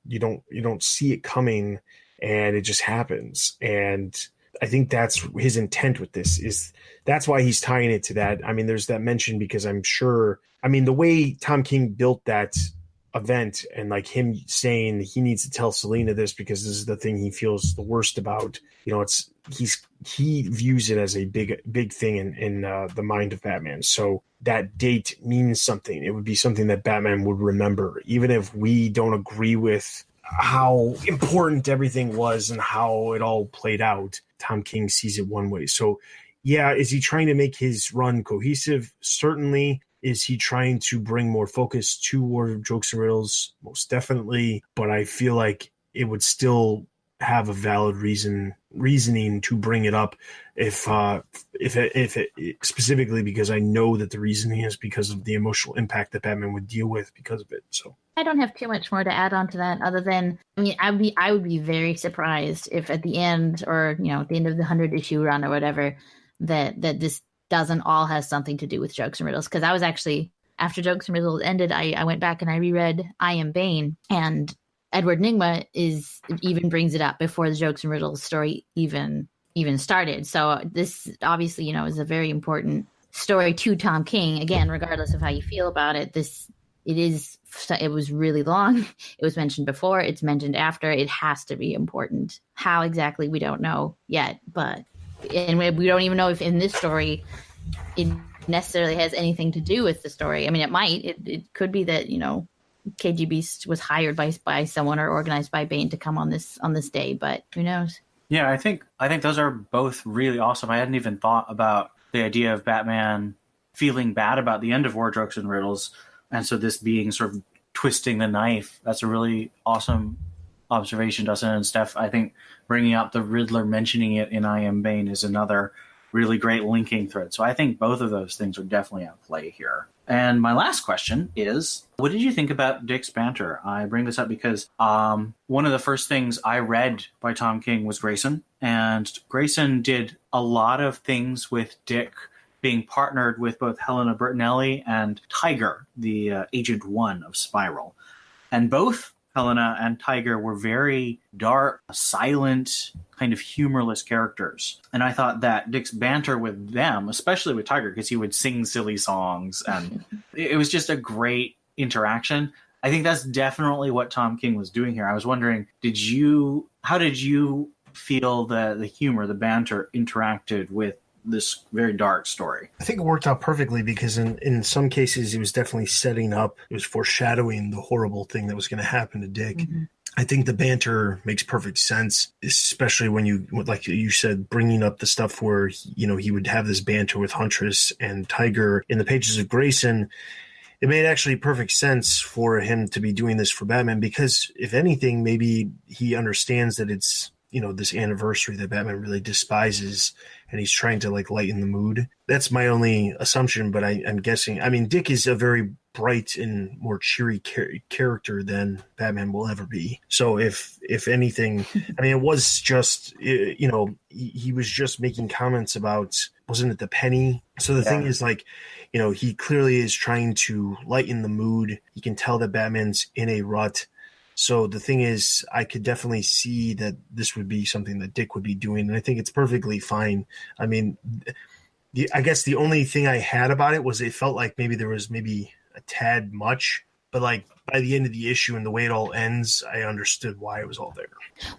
You don't see it coming and it just happens. And I think that's his intent with this, that's why he's tying it to that. I mean, there's that mention because I'm sure, the way Tom King built that event and like him saying he needs to tell Selena this because this is the thing he feels the worst about, he views it as a big thing in the mind of Batman. So that date means something. It would be something that Batman would remember, even if we don't agree with how important everything was and how it all played out. Tom King sees it one way. So yeah, is he trying to make his run cohesive? Certainly. Is he trying to bring more focus to Wardrobe Jokes and Riddles? Most definitely. But I feel like it would still have a valid reasoning to bring it up if it specifically, because I know that the reasoning is because of the emotional impact that Batman would deal with because of it. So I don't have too much more to add on to that, other than, I would be very surprised if at the end, or at the end of the 100 issue run or whatever, that this doesn't all have something to do with Jokes and Riddles. Because I was actually, after Jokes and Riddles ended, I went back and I reread I Am Bane, and Edward Nygma even brings it up before the Jokes and Riddles story even started. So this obviously, is a very important story to Tom King. Again, regardless of how you feel about it, it was really long. It was mentioned before. It's mentioned after. It has to be important. How exactly, we don't know yet, and we don't even know if in this story it necessarily has anything to do with the story. I mean, it might. It could be that, KG Beast was hired by someone or organized by Bane to come on this day, but who knows? Yeah, I think those are both really awesome. I hadn't even thought about the idea of Batman feeling bad about the end of Wardrobes and Riddles, and so this being sort of twisting the knife. That's a really awesome observation, Dustin and Steph. I think bringing up the Riddler mentioning it in I Am Bane is another really great linking thread. So I think both of those things are definitely at play here. And my last question is, what did you think about Dick's banter? I bring this up because one of the first things I read by Tom King was Grayson. And Grayson did a lot of things with Dick being partnered with both Helena Bertinelli and Tiger, the Agent One of Spiral. And both Helena and Tiger were very dark, silent, kind of humorless characters. And I thought that Dick's banter with them, especially with Tiger, because he would sing silly songs, and it was just a great interaction. I think that's definitely what Tom King was doing here. I was wondering, how did you feel the humor, the banter interacted with this very dark story? I think it worked out perfectly because in some cases it was definitely setting up, it was foreshadowing the horrible thing that was going to happen to Dick. Mm-hmm. I think the banter makes perfect sense, especially when you, like you said, bringing up the stuff where, he would have this banter with Huntress and Tiger in the pages of Grayson. It made actually perfect sense for him to be doing this for Batman because, if anything, maybe he understands that it's, this anniversary that Batman really despises, and he's trying to lighten the mood. That's my only assumption, but I'm guessing. I mean, Dick is a very bright and more cheery character than Batman will ever be. So if anything, I mean, it was just, he was just making comments about, wasn't it the penny? So the thing is, he clearly is trying to lighten the mood. You can tell that Batman's in a rut. So the thing is, I could definitely see that this would be something that Dick would be doing, and I think it's perfectly fine. I mean, I guess the only thing I had about it was it felt like maybe there was a tad much, but by the end of the issue and the way it all ends, I understood why it was all there.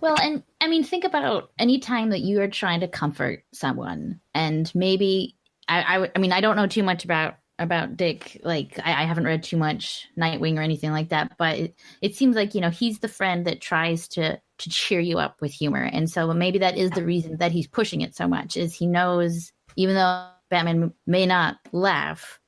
Well, and I mean, think about any time that you are trying to comfort someone, and maybe I mean, I don't know too much about Dick. I haven't read too much Nightwing or anything like that, but it seems like, he's the friend that tries to cheer you up with humor. And so maybe that is the reason that he's pushing it so much, is he knows, even though Batman may not laugh,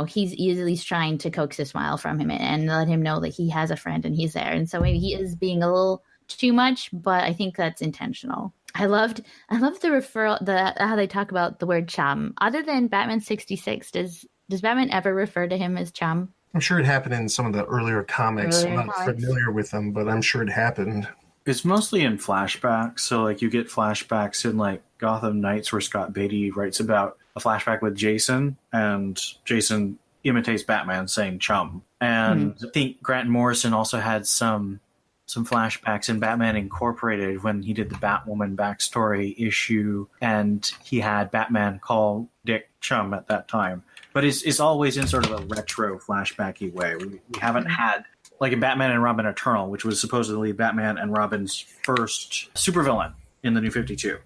he's at least trying to coax a smile from him and let him know that he has a friend and he's there. And so maybe he is being a little too much, but I think that's intentional. I loved the referral, how they talk about the word chum. Other than Batman 66, does Batman ever refer to him as chum? I'm sure it happened in some of the earlier comics. I'm not familiar with them, but I'm sure it happened. It's mostly in flashbacks. So, like, you get flashbacks in, like, Gotham Knights where Scott Beatty writes about a flashback with Jason, and Jason imitates Batman saying chum. And I think Grant Morrison also had some flashbacks in Batman Incorporated when he did the Batwoman backstory issue, and he had Batman call Dick chum at that time. But it's always in sort of a retro flashbacky way. We haven't had, like in Batman and Robin Eternal, which was supposedly Batman and Robin's first supervillain in the New 52.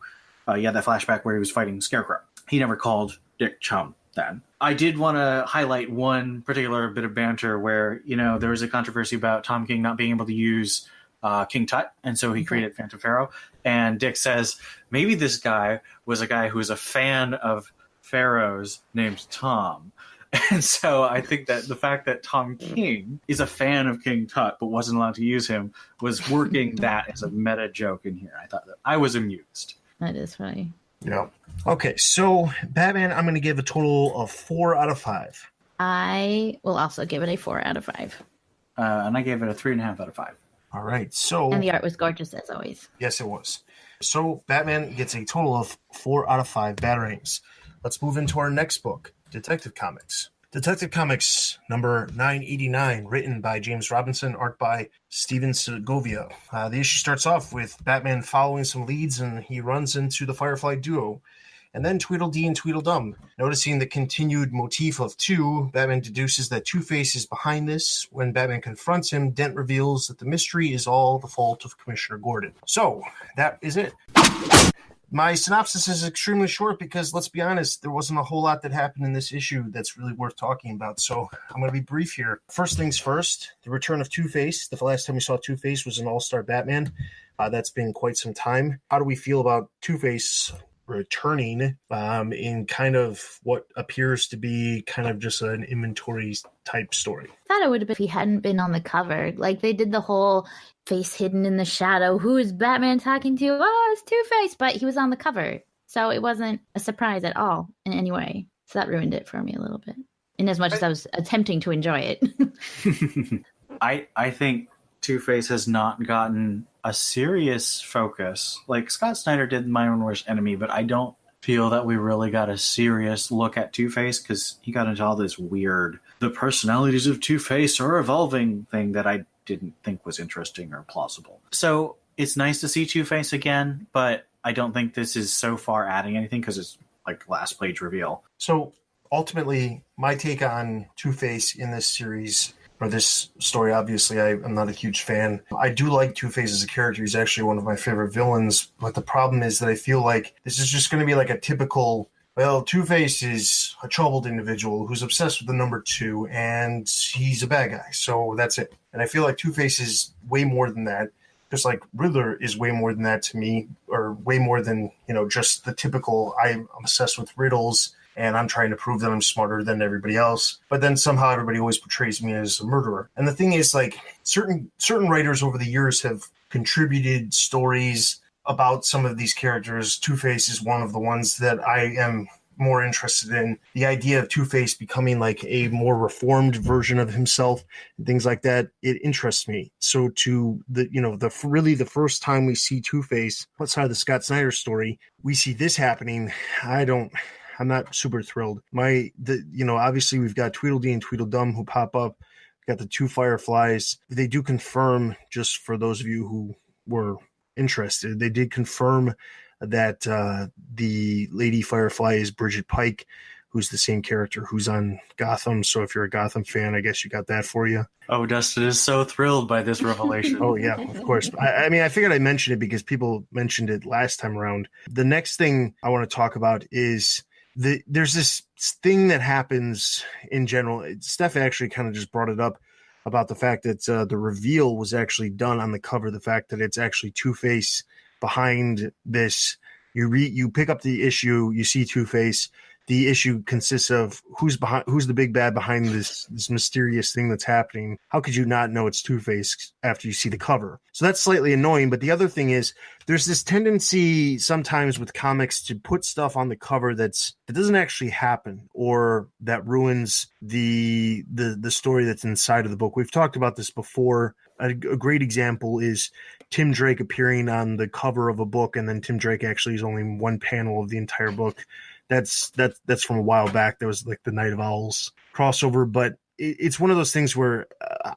You had that flashback where he was fighting Scarecrow. He never called Dick chum then. I did want to highlight one particular bit of banter where, there was a controversy about Tom King not being able to use King Tut, and so he created Phantom Pharaoh. And Dick says, maybe this guy was a guy who was a fan of pharaohs named Tom. And so I think that the fact that Tom King is a fan of King Tut but wasn't allowed to use him was working that as a meta joke in here. I thought that I was amused. That is funny. Yeah. Okay, so Batman, I'm going to give a total of 4 out of 5. I will also give it a 4 out of 5. And I gave it a 3.5 out of 5. All right, so... And the art was gorgeous, as always. Yes, it was. So Batman gets a total of 4 out of 5 Batarangs. Let's move into our next book, Detective Comics. Detective Comics number 989, written by James Robinson, art by Steven Segovia. The issue starts off with Batman following some leads, and he runs into the Firefly duo. And then Tweedledee and Tweedledum. Noticing the continued motif of 2, Batman deduces that Two-Face is behind this. When Batman confronts him, Dent reveals that the mystery is all the fault of Commissioner Gordon. So, that is it. My synopsis is extremely short because, let's be honest, there wasn't a whole lot that happened in this issue that's really worth talking about. So I'm going to be brief here. First things first, the return of Two-Face. The last time we saw Two-Face was in All-Star Batman. That's been quite some time. How do we feel about Two-Face returning in kind of what appears to be kind of just an inventory type story? I thought it would have been if he hadn't been on the cover. Like, they did the whole face hidden in the shadow. Who is Batman talking to? Oh, it's Two-Face. But he was on the cover. So it wasn't a surprise at all in any way. So that ruined it for me a little bit. In as much as I was attempting to enjoy it. I think Two-Face has not gotten a serious focus. Like Scott Snyder did My Own Worst Enemy, but I don't feel that we really got a serious look at Two-Face because he got into all this weird, the personalities of Two-Face are evolving thing that I didn't think was interesting or plausible. So it's nice to see Two-Face again, but I don't think this is so far adding anything because it's like last page reveal. So ultimately, my take on Two-Face in this series, or this story, obviously, I'm not a huge fan. I do like Two-Face as a character. He's actually one of my favorite villains. But the problem is that I feel like this is just going to be like a typical, well, Two-Face is a troubled individual who's obsessed with the number 2, and he's a bad guy. So that's it. And I feel like Two-Face is way more than that. Just like Riddler is way more than that to me, or way more than, just the typical, I'm obsessed with riddles, and I'm trying to prove that I'm smarter than everybody else. But then somehow everybody always portrays me as a murderer. And the thing is, like, certain writers over the years have contributed stories about some of these characters. Two-Face is one of the ones that I am more interested in. The idea of Two-Face becoming like a more reformed version of himself and things like that, it interests me. So to the first time we see Two-Face outside of the Scott Snyder story, we see this happening. I'm not super thrilled. Obviously we've got Tweedledee and Tweedledum who pop up. We've got the 2 Fireflies. They do confirm, just for those of you who were interested, they did confirm that the Lady Firefly is Bridget Pike, who's the same character who's on Gotham. So if you're a Gotham fan, I guess you got that for you. Oh, Dustin is so thrilled by this revelation. Oh, yeah, of course. I mean, I figured I'd mention it because people mentioned it last time around. The next thing I want to talk about is there's this thing that happens in general. Steph actually kind of just brought it up about the fact that the reveal was actually done on the cover, the fact that it's actually Two-Face behind this. You pick up the issue, you see Two-Face, the issue consists of who's the big bad behind this mysterious thing that's happening. How could you not know it's Two-Face after you see the cover? So that's slightly annoying. But the other thing is there's this tendency sometimes with comics to put stuff on the cover that doesn't actually happen, or that ruins the story that's inside of the book. We've talked about this before. A great example is Tim Drake appearing on the cover of a book, and then Tim Drake actually is only one panel of the entire book. That's from a while back. There was like the Night of Owls crossover, but it's one of those things where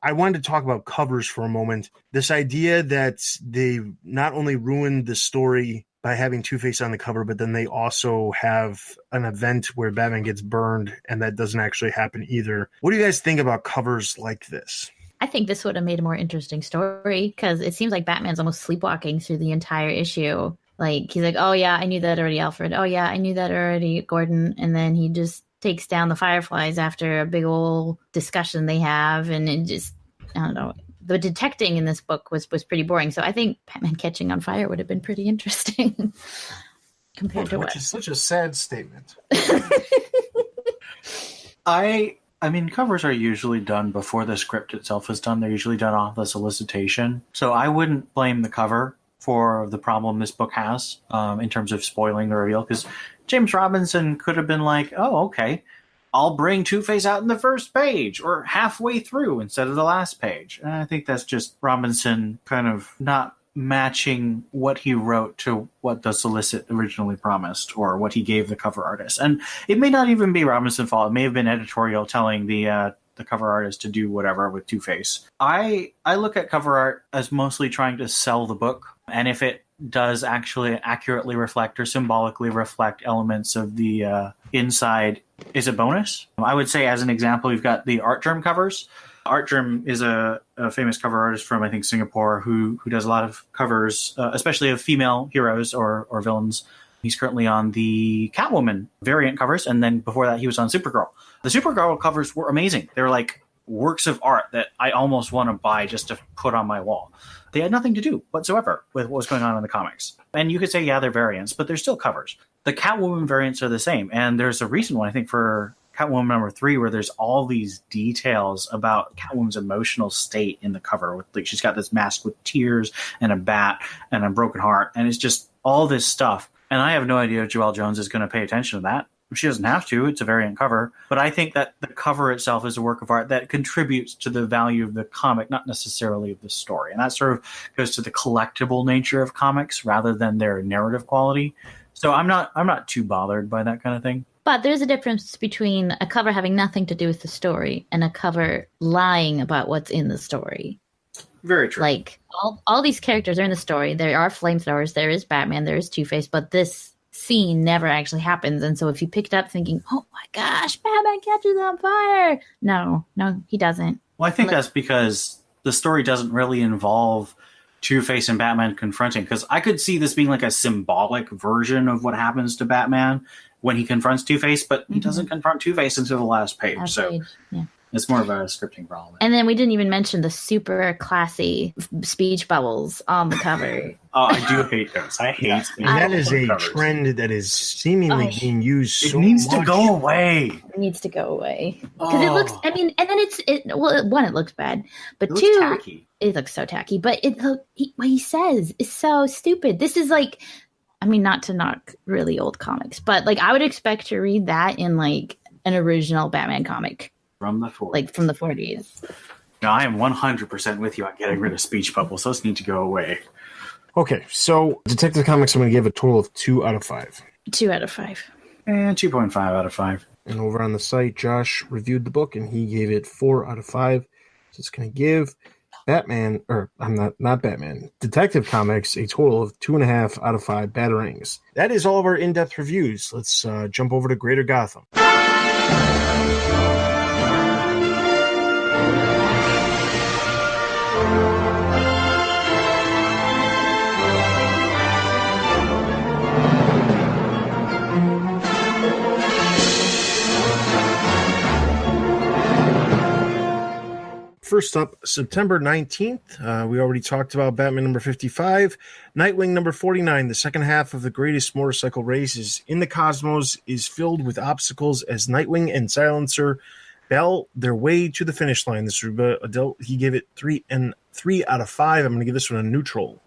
I wanted to talk about covers for a moment. This idea that they not only ruined the story by having Two-Face on the cover, but then they also have an event where Batman gets burned, and that doesn't actually happen either. What do you guys think about covers like this? I think this would have made a more interesting story, because it seems like Batman's almost sleepwalking through the entire issue. Like, he's like, oh yeah, I knew that already, Alfred. Oh yeah, I knew that already, Gordon. And then he just takes down the Fireflies after a big old discussion they have. And it just, I don't know. The detecting in this book was pretty boring. So I think Batman catching on fire would have been pretty interesting compared to Which is such a sad statement. I mean, covers are usually done before the script itself is done. They're usually done off the solicitation. So I wouldn't blame the cover for the problem this book has in terms of spoiling the reveal, because James Robinson could have been like, oh, okay, I'll bring Two-Face out in the first page or halfway through instead of the last page. And I think that's just Robinson kind of not matching what he wrote to what the solicit originally promised or what he gave the cover artist. And it may not even be Robinson's fault. It may have been editorial telling the cover artist to do whatever with Two-Face. I look at cover art as mostly trying to sell the book. And if it does actually accurately reflect or symbolically reflect elements of the inside, is a bonus. I would say, as an example, you've got the Art Germ covers. Art Germ is a famous cover artist from, I think, Singapore, who does a lot of covers, especially of female heroes or villains. He's currently on the Catwoman variant covers, and then before that, he was on Supergirl. The Supergirl covers were amazing. They were like works of art that I almost want to buy just to put on my wall. They had nothing to do whatsoever with what was going on in the comics. And you could say, yeah, they're variants, but they're still covers. The Catwoman variants are the same. And there's a recent one, I think, for Catwoman number 3, where there's all these details about Catwoman's emotional state in the cover. Like, she's got this mask with tears and a bat and a broken heart. And it's just all this stuff. And I have no idea if Joelle Jones is going to pay attention to that. She doesn't have to. It's a variant cover. But I think that the cover itself is a work of art that contributes to the value of the comic, not necessarily of the story. And that sort of goes to the collectible nature of comics rather than their narrative quality. So I'm not too bothered by that kind of thing. But there's a difference between a cover having nothing to do with the story and a cover lying about what's in the story. Very true. Like, all these characters are in the story. There are flamethrowers. There is Batman. There is Two-Face. But this scene never actually happens. And so if you pick it up thinking, oh my gosh, Batman catches on fire. No, he doesn't. Well, I think that's because the story doesn't really involve Two-Face and Batman confronting. Because I could see this being like a symbolic version of what happens to Batman when he confronts Two-Face, but he doesn't confront Two-Face until the last page. Yeah. It's more of a scripting problem. And then we didn't even mention the super classy speech bubbles on the cover. Oh, I do hate those. I hate speech that is a covers. trend that is seemingly being used so It needs much. to go away. It needs to go away. Because it looks, I mean, and then one, it looks bad. But It looks two, tacky. It looks so tacky. But what he says is so stupid. This is like, I mean, not to knock really old comics, but like I would expect to read that in like an original Batman comic. From the 40s. Like from the 40s. No, I am 100% with you on getting rid of speech bubbles. Those need to go away. Okay, so Detective Comics, I'm going to give a total of 2 out of 5. 2 out of 5. And 2.5 out of 5. And over on the site, Josh reviewed the book, and he gave it 4 out of 5. So it's going to give Detective Comics a total of 2.5 out of 5 batarangs. That is all of our in-depth reviews. Let's jump over to Greater Gotham. first up, September 19th, we already talked about Batman number 55. Nightwing number 49, the second half of the greatest motorcycle races in the cosmos is filled with obstacles as Nightwing and Silencer battle their way to the finish line. This is Adele. He gave it 3 out of 5. I'm going to give this one a neutral.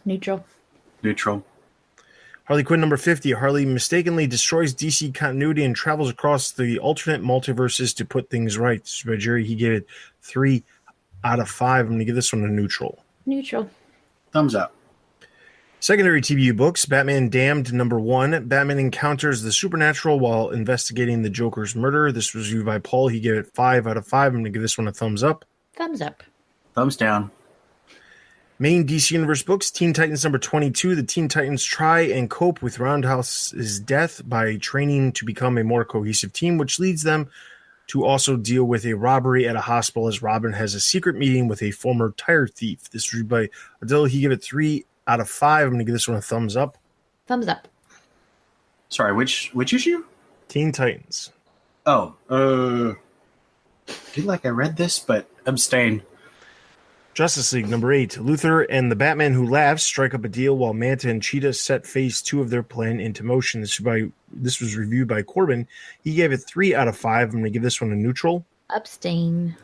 Neutral. Harley Quinn number 50. Harley mistakenly destroys DC continuity and travels across the alternate multiverses to put things right. This is by Jerry. He gave it 3 out of 5. I'm going to give this one a neutral. Neutral. Thumbs up. Secondary TBU books. Batman Damned number 1. Batman encounters the supernatural while investigating the Joker's murder. This was reviewed by Paul. He gave it 5 out of 5. I'm going to give this one a thumbs up. Thumbs up. Thumbs down. Main DC Universe books, Teen Titans number 22. The Teen Titans try and cope with Roundhouse's death by training to become a more cohesive team, which leads them to also deal with a robbery at a hospital as Robin has a secret meeting with a former tire thief. This is by Adele. He gave it 3 out of 5. I'm going to give this one a thumbs up. Thumbs up. Sorry, which issue? Teen Titans. Oh, I feel like I read this, but abstain. Justice League number 8. Luthor and the Batman Who Laughs strike up a deal while Manta and Cheetah set phase 2 of their plan into motion. This was reviewed by Corbin. He gave it 3 out of 5. I'm going to give this one a neutral. Abstain.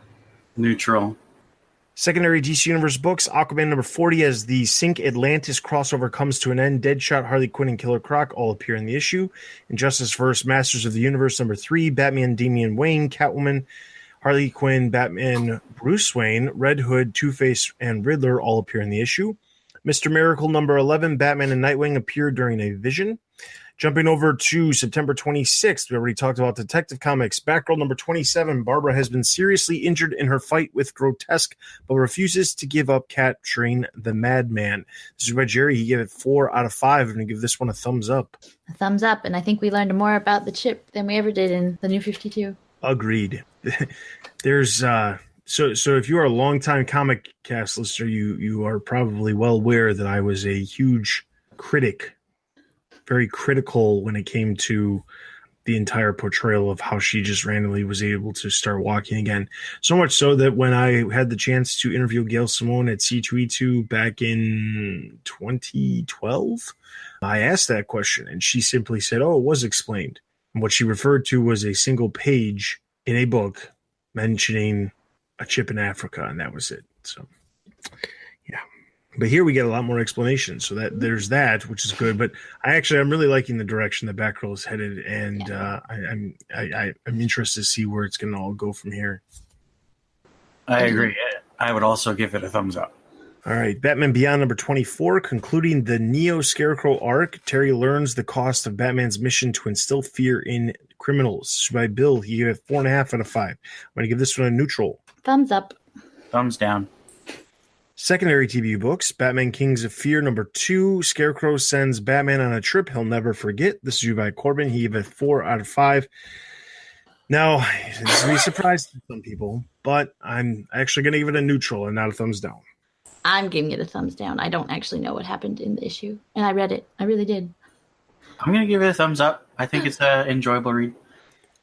Neutral. Secondary DC Universe books, Aquaman number 40. As the Sync Atlantis crossover comes to an end, Deadshot, Harley Quinn, and Killer Croc all appear in the issue. Injustice vs. Masters of the Universe number 3. Batman, Damian Wayne, Catwoman, Harley Quinn, Batman, Bruce Wayne, Red Hood, Two-Face, and Riddler all appear in the issue. Mr. Miracle number 11, Batman and Nightwing appear during a vision. Jumping over to September 26th, we already talked about Detective Comics. Batgirl number 27, Barbara has been seriously injured in her fight with Grotesque, but refuses to give up capturing the Madman. This is by Jerry. He gave it 4 out of 5. I'm going to give this one a thumbs up. A thumbs up, and I think we learned more about the chip than we ever did in the New 52. Agreed. There's so if you are a longtime comic cast listener, you are probably well aware that I was a huge critic, very critical when it came to the entire portrayal of how she just randomly was able to start walking again. So much so that when I had the chance to interview Gail Simone at C2E2 back in 2012, I asked that question and she simply said, "Oh, it was explained." And what she referred to was a single page in a book mentioning a chip in Africa, and that was it. So, yeah. But here we get a lot more explanation. So that there's that, which is good. But I'm really liking the direction that Batgirl is headed, and I'm interested to see where it's going to all go from here. I agree. I would also give it a thumbs up. All right, Batman Beyond number 24, concluding the Neo Scarecrow arc. Terry learns the cost of Batman's mission to instill fear in criminals. By Bill, he gave it 4.5 out of 5. I'm going to give this one a neutral. Thumbs up. Thumbs down. Secondary TBU books, Batman Kings of Fear number 2. Scarecrow sends Batman on a trip he'll never forget. This is by Corbin. He gave it 4 out of 5. Now, this will be a surprise to some people, but I'm actually going to give it a neutral and not a thumbs down. I'm giving it a thumbs down. I don't actually know what happened in the issue, and I read it. I really did. I'm going to give it a thumbs up. I think it's an enjoyable read.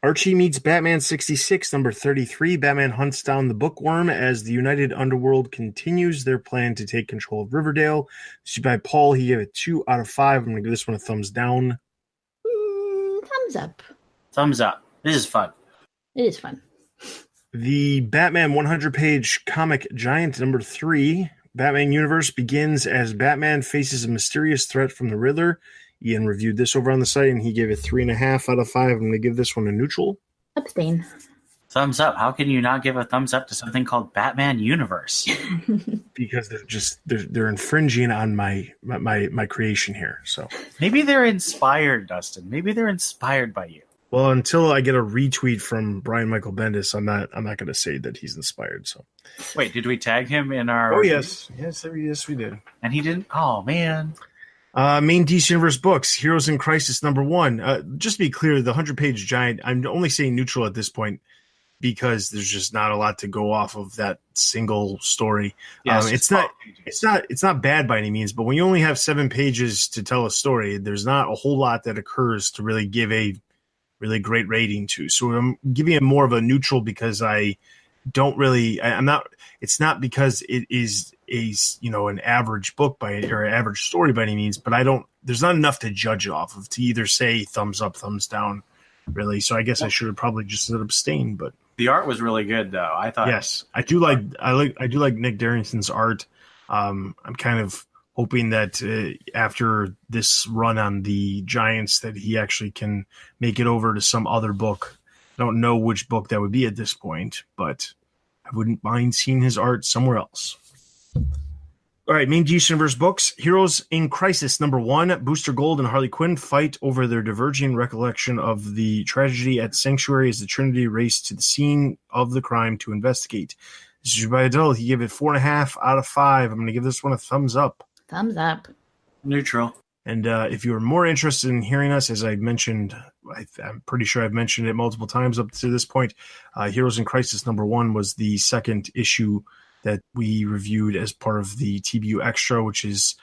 Archie meets Batman 66, number 33. Batman hunts down the Bookworm as the United Underworld continues their plan to take control of Riverdale. This is by Paul. He gave it 2 out of 5. I'm going to give this one a thumbs down. Thumbs up. Thumbs up. This is fun. It is fun. The Batman 100-page comic giant number 3. Batman Universe begins as Batman faces a mysterious threat from the Riddler. Ian reviewed this over on the site, and he gave it 3.5 out of 5. I'm going to give this one a neutral. Abstain. Thumbs up. How can you not give a thumbs up to something called Batman Universe? Because they're infringing on my creation here. So maybe they're inspired, Dustin. Maybe they're inspired by you. Well, until I get a retweet from Brian Michael Bendis, I'm not going to say that he's inspired. So, wait, did we tag him in our? Oh yes, we did. And he didn't. Oh man. Main DC Universe books, Heroes in Crisis number 1. Just to be clear, the 100-page giant. I'm only saying neutral at this point because there's just not a lot to go off of that single story. Yes, it's not bad by any means, but when you only have 7 pages to tell a story, there's not a whole lot that occurs to really give a really great rating to. So I'm giving it more of a neutral because I don't really. I'm not. It's not because it is an average book or an average story by any means, but I don't. There's not enough to judge it off of to either say thumbs up, thumbs down, really. So I guess I should have probably just said abstain. But the art was really good, though. I thought. Yes, I do like. I do like Nick Darrington's art. I'm kind of hoping that after this run on the Giants, that he actually can make it over to some other book. I don't know which book that would be at this point, but I wouldn't mind seeing his art somewhere else. All right, main DC Universe books. Heroes in Crisis #1. Booster Gold and Harley Quinn fight over their diverging recollection of the tragedy at Sanctuary as the Trinity race to the scene of the crime to investigate. This is by Adele. He gave it 4.5 out of 5. I'm going to give this one a thumbs up. Thumbs up. Neutral. And if you are more interested in hearing us, as I mentioned, I'm pretty sure I've mentioned it multiple times up to this point, Heroes in Crisis #1 was the second issue that we reviewed as part of the TBU Extra, which is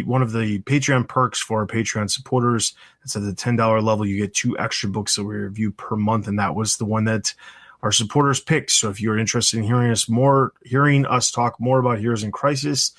one of the Patreon perks for our Patreon supporters. It's at the $10 level. You get 2 extra books that we review per month, and that was the one that our supporters picked. So if you're interested in hearing us talk more about Heroes in Crisis,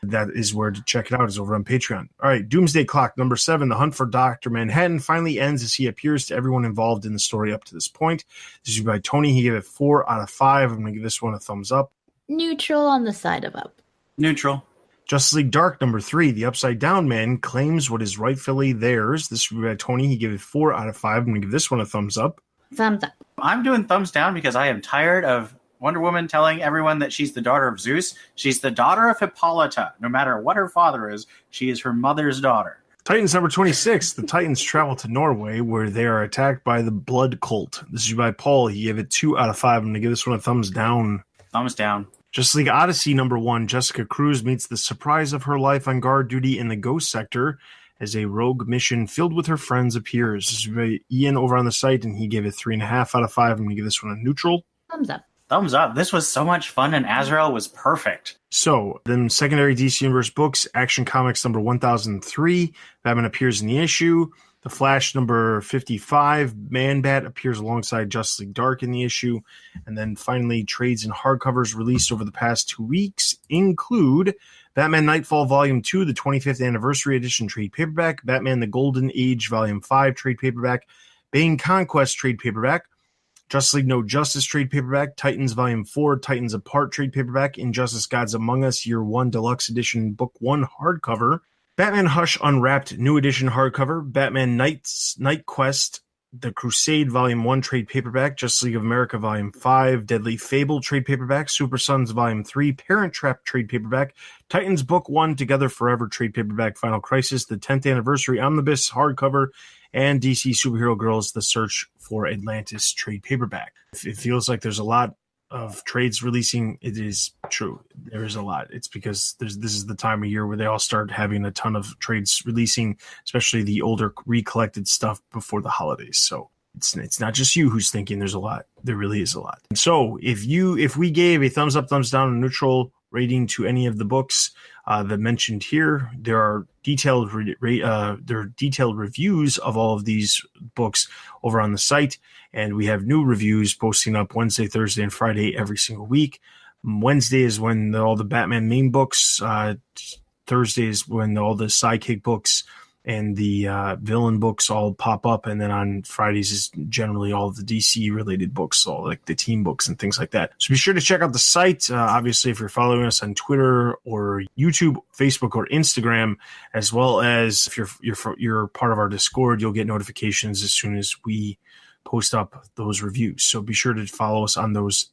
that is where to check it out, is over on Patreon. All right, Doomsday Clock #7. The hunt for Dr. Manhattan finally ends as he appears to everyone involved in the story up to this point. This is by Tony. He gave it 4 out of 5. I'm going to give this one a thumbs up. Neutral on the side of up. Neutral. Justice League Dark #3. The Upside Down Man claims what is rightfully theirs. This is by Tony. He gave it 4 out of 5. I'm going to give this one a thumbs up. Thumbs up. I'm doing thumbs down because I am tired of Wonder Woman telling everyone that she's the daughter of Zeus. She's the daughter of Hippolyta. No matter what her father is, she is her mother's daughter. Titans #26. The Titans travel to Norway, where they are attacked by the Blood Cult. This is by Paul. He gave it 2 out of 5. I'm going to give this one a thumbs down. Thumbs down. Justice League Odyssey #1. Jessica Cruz meets the surprise of her life on guard duty in the Ghost Sector as a rogue mission filled with her friends appears. This is by Ian over on the site, and he gave it 3.5 out of 5. I'm going to give this one a neutral. Thumbs up. Thumbs up. This was so much fun, and Azrael was perfect. So, then secondary DC Universe books, Action Comics #1003. Batman appears in the issue. The Flash #55. Man-Bat appears alongside Justice League Dark in the issue. And then finally, trades and hardcovers released over the past 2 weeks include Batman Nightfall Volume 2, the 25th Anniversary Edition trade paperback, Batman The Golden Age Volume 5 trade paperback, Bane Conquest trade paperback, Justice League No Justice trade paperback, Titans Volume 4, Titans Apart trade paperback, Injustice Gods Among Us Year 1 Deluxe Edition Book 1 hardcover, Batman Hush Unwrapped New Edition hardcover, Batman Night Quest, The Crusade Volume 1 trade paperback, Justice League of America Volume 5, Deadly Fable trade paperback, Super Sons Volume 3, Parent Trap trade paperback, Titans Book 1 Together Forever trade paperback, Final Crisis, the 10th Anniversary Omnibus hardcover, and DC Superhero Girls The Search for Atlantis trade paperback. It feels like there's a lot of trades releasing. It is true. There is a lot. It's because this is the time of year where they all start having a ton of trades releasing, especially the older recollected stuff before the holidays. So it's not just you who's thinking there's a lot. There really is a lot. And so if we gave a thumbs up, thumbs down, and neutral rating to any of the books that mentioned here, there are detailed reviews of all of these books over on the site, and we have new reviews posting up Wednesday, Thursday, and Friday every single week. Wednesday is when all the Batman main books. Thursday is when all the sidekick books and the villain books all pop up, and then on Fridays is generally all the DC related books, all like the team books and things like that. So be sure to check out the site. Obviously, if you're following us on Twitter or YouTube, Facebook, or Instagram, as well as if you're part of our Discord, you'll get notifications as soon as we post up those reviews. So be sure to follow us on those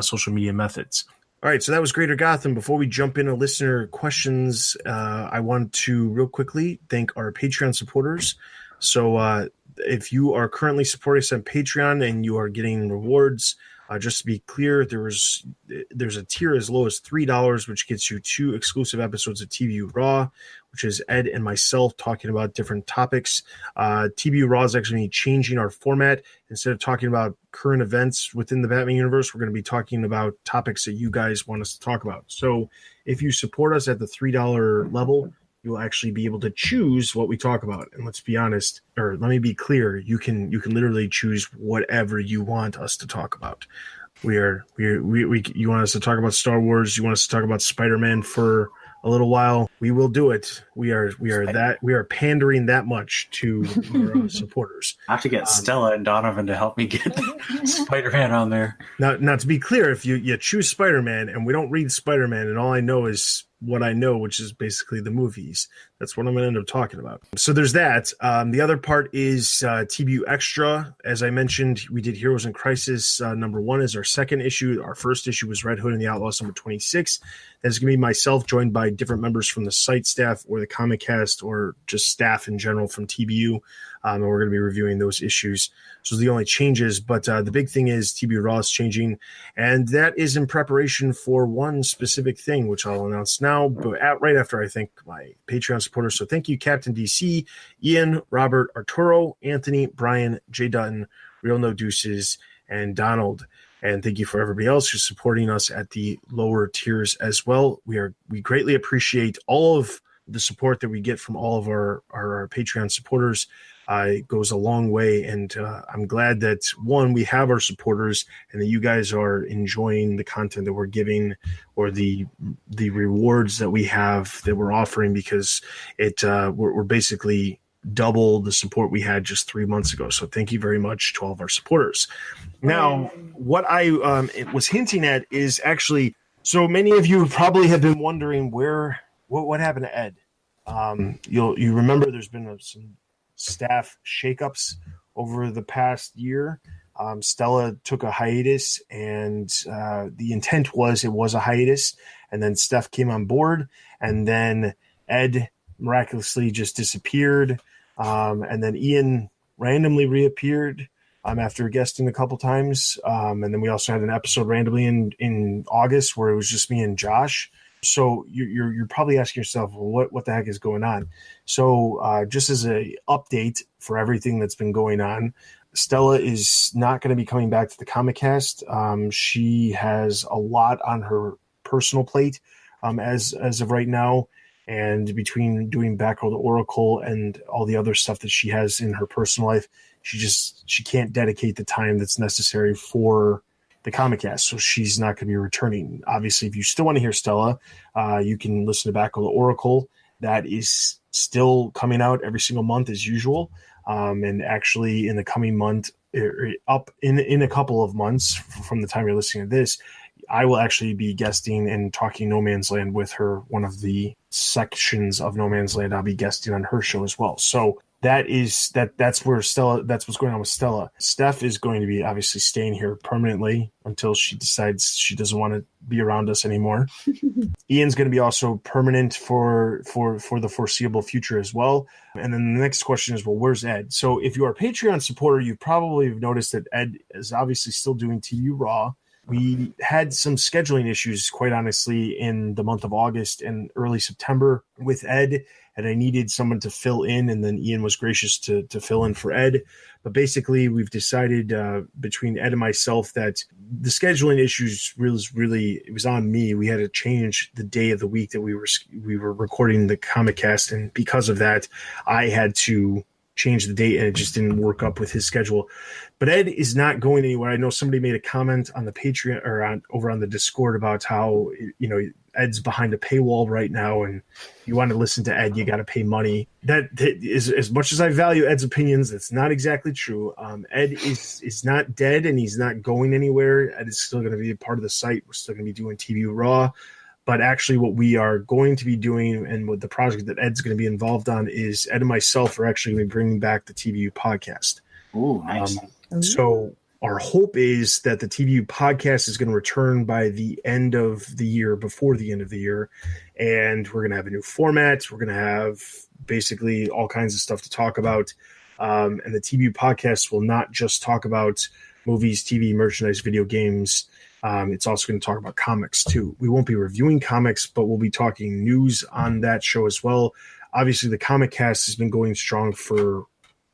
social media methods. All right, so that was Greater Gotham. Before we jump into listener questions, I want to real quickly thank our Patreon supporters. So if you are currently supporting us on Patreon and you are getting rewards, just to be clear, there's a tier as low as $3, which gets you 2 exclusive episodes of TBU Raw, which is Ed and myself talking about different topics. TBU Raw is actually changing our format. Instead of talking about current events within the Batman universe, we're going to be talking about topics that you guys want us to talk about. So if you support us at the $3 level, you'll actually be able to choose what we talk about. And let's be honest, or let me be clear, you can literally choose whatever you want us to talk about. You want us to talk about Star Wars? You want us to talk about Spider-Man for a little while? We will do it. We are pandering that much to our supporters. I have to get Stella and Donovan to help me get Spider-Man on there. Now, to be clear, if you choose Spider-Man and we don't read Spider-Man and all I know is what I know, which is basically the movies, that's what I'm going to end up talking about. So there's that. The other part is TBU Extra. As I mentioned, we did Heroes in Crisis. Number 1 is our second issue. Our first issue was Red Hood and the Outlaws number 26. That's going to be myself joined by different members from the site staff or the comic cast or just staff in general from TBU. And we're going to be reviewing those issues. So the only changes, but the big thing is TBU Raw is changing, and that is in preparation for one specific thing, which I'll announce now, but right after I thank my Patreon supporters. So thank you, Captain DC, Ian, Robert, Arturo, Anthony, Brian, Jay Dutton, Real No Deuces, and Donald. And thank you for everybody else who's supporting us at the lower tiers as well. We greatly appreciate all of the support that we get from all of our Patreon supporters. It goes a long way, and I'm glad that, one, we have our supporters and that you guys are enjoying the content that we're giving or the rewards that we have that we're offering, because we're basically double the support we had just 3 months ago. So thank you very much to all of our supporters. Now, what I was hinting at is actually, so many of you probably have been wondering what happened to Ed. You remember there's been some staff shakeups over the past year. Stella took a hiatus, and the intent was it was a hiatus, and then Steph came on board, and then Ed miraculously just disappeared, and then Ian randomly reappeared after guesting a couple times, and then we also had an episode randomly in August where it was just me and Josh. So you're probably asking yourself, well, what the heck is going on? So just as a update for everything that's been going on, Stella is not going to be coming back to the Comic Cast. She has a lot on her personal plate as of right now, and between doing Batgirl to Oracle and all the other stuff that she has in her personal life, she can't dedicate the time that's necessary for the Comic Cast, so she's not going to be returning. Obviously, if you still want to hear Stella, you can listen to Batgirl to Oracle. That is still coming out every single month as usual. And actually, in the coming month, up in a couple of months from the time you're listening to this, I will actually be guesting and talking No Man's Land with her. One of the sections of No Man's Land, I'll be guesting on her show as well. So that's where Stella, that's what's going on with Stella. Steph is going to be obviously staying here permanently until she decides she doesn't want to be around us anymore. Ian's going to be also permanent for the foreseeable future as well. And then the next question is, well, where's Ed? So if you are a Patreon supporter, you probably have noticed that Ed is obviously still doing TBU Raw. We had some scheduling issues, quite honestly, in the month of August and early September with Ed, and I needed someone to fill in, and then Ian was gracious to fill in for Ed. But basically, we've decided between Ed and myself that the scheduling issues really it was on me. We had to change the day of the week that we were recording the Comic Cast, and because of that, I had to change the date, and it just didn't work up with his schedule. But Ed is not going anywhere. I know somebody made a comment on the Patreon or over on the Discord about how, Ed's behind a paywall right now, and if you want to listen to Ed, you got to pay money. That is, as much as I value Ed's opinions, that's not exactly true. Ed is not dead, and he's not going anywhere. Ed is still going to be a part of the site. We're still going to be doing TBU Raw. But actually what we are going to be doing, and what the project that Ed's going to be involved on, is Ed and myself are actually going to be bringing back the TBU podcast. Oh, nice. So our hope is that the TBU podcast is going to return by the end of the year, before the end of the year. And we're going to have a new format. We're going to have basically all kinds of stuff to talk about. And the TBU podcast will not just talk about movies, TV, merchandise, video games. It's also going to talk about comics too. We won't be reviewing comics, but we'll be talking news on that show as well. Obviously, the Comic Cast has been going strong for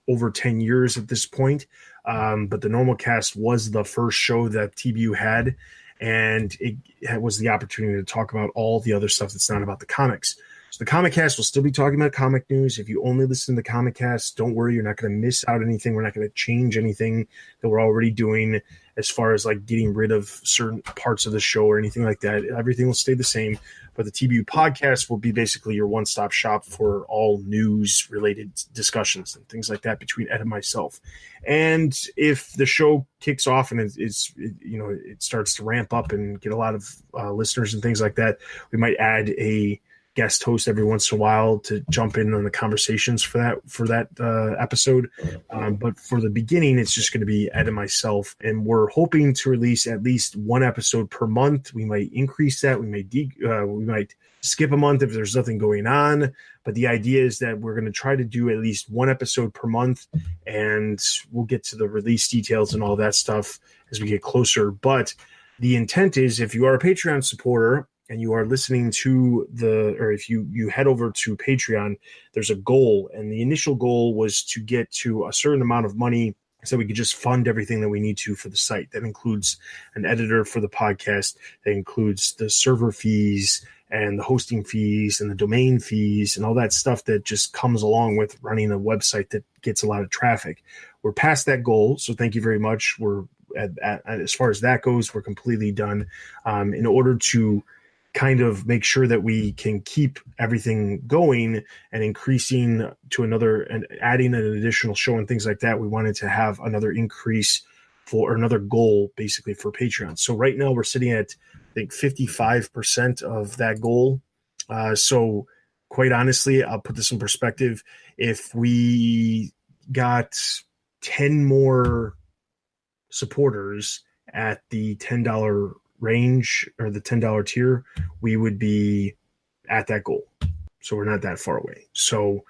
over 10 years at this point. But the normal cast was the first show that TBU had, and it was the opportunity to talk about all the other stuff that's not about the comics. So the Comic Cast will still be talking about comic news. If you only listen to the Comic Cast, don't worry, you're not going to miss out anything. We're not going to change anything that we're already doing. as far as like getting rid of certain parts of the show or anything like that. Everything will stay the same. But the TBU podcast will be basically your one-stop shop for all news-related discussions and things like that between Ed and myself. And if the show kicks off and it starts to ramp up and get a lot of listeners and things like that, we might add a guest host every once in a while to jump in on the conversations for that episode. But for the beginning, it's just going to be Ed and myself, and we're hoping to release at least one episode per month. We might increase that. We might skip a month if there's nothing going on. But the idea is that we're going to try to do at least one episode per month, and we'll get to the release details and all that stuff as we get closer. But the intent is, if you are a Patreon supporter and you are listening to or if you head over to Patreon, there's a goal. And the initial goal was to get to a certain amount of money so we could just fund everything that we need to for the site. That includes an editor for the podcast. That includes the server fees and the hosting fees and the domain fees and all that stuff that just comes along with running a website that gets a lot of traffic. We're past that goal, so thank you very much. We're as far as that goes, we're completely done. In order to kind of make sure that we can keep everything going and increasing to another and adding an additional show and things like that, we wanted to have another increase for another goal basically for Patreon. So right now we're sitting at, I think, 55% of that goal. So quite honestly, I'll put this in perspective. If we got 10 more supporters at the $10 range or the $10 tier, we would be at that goal. So we're not that far away. So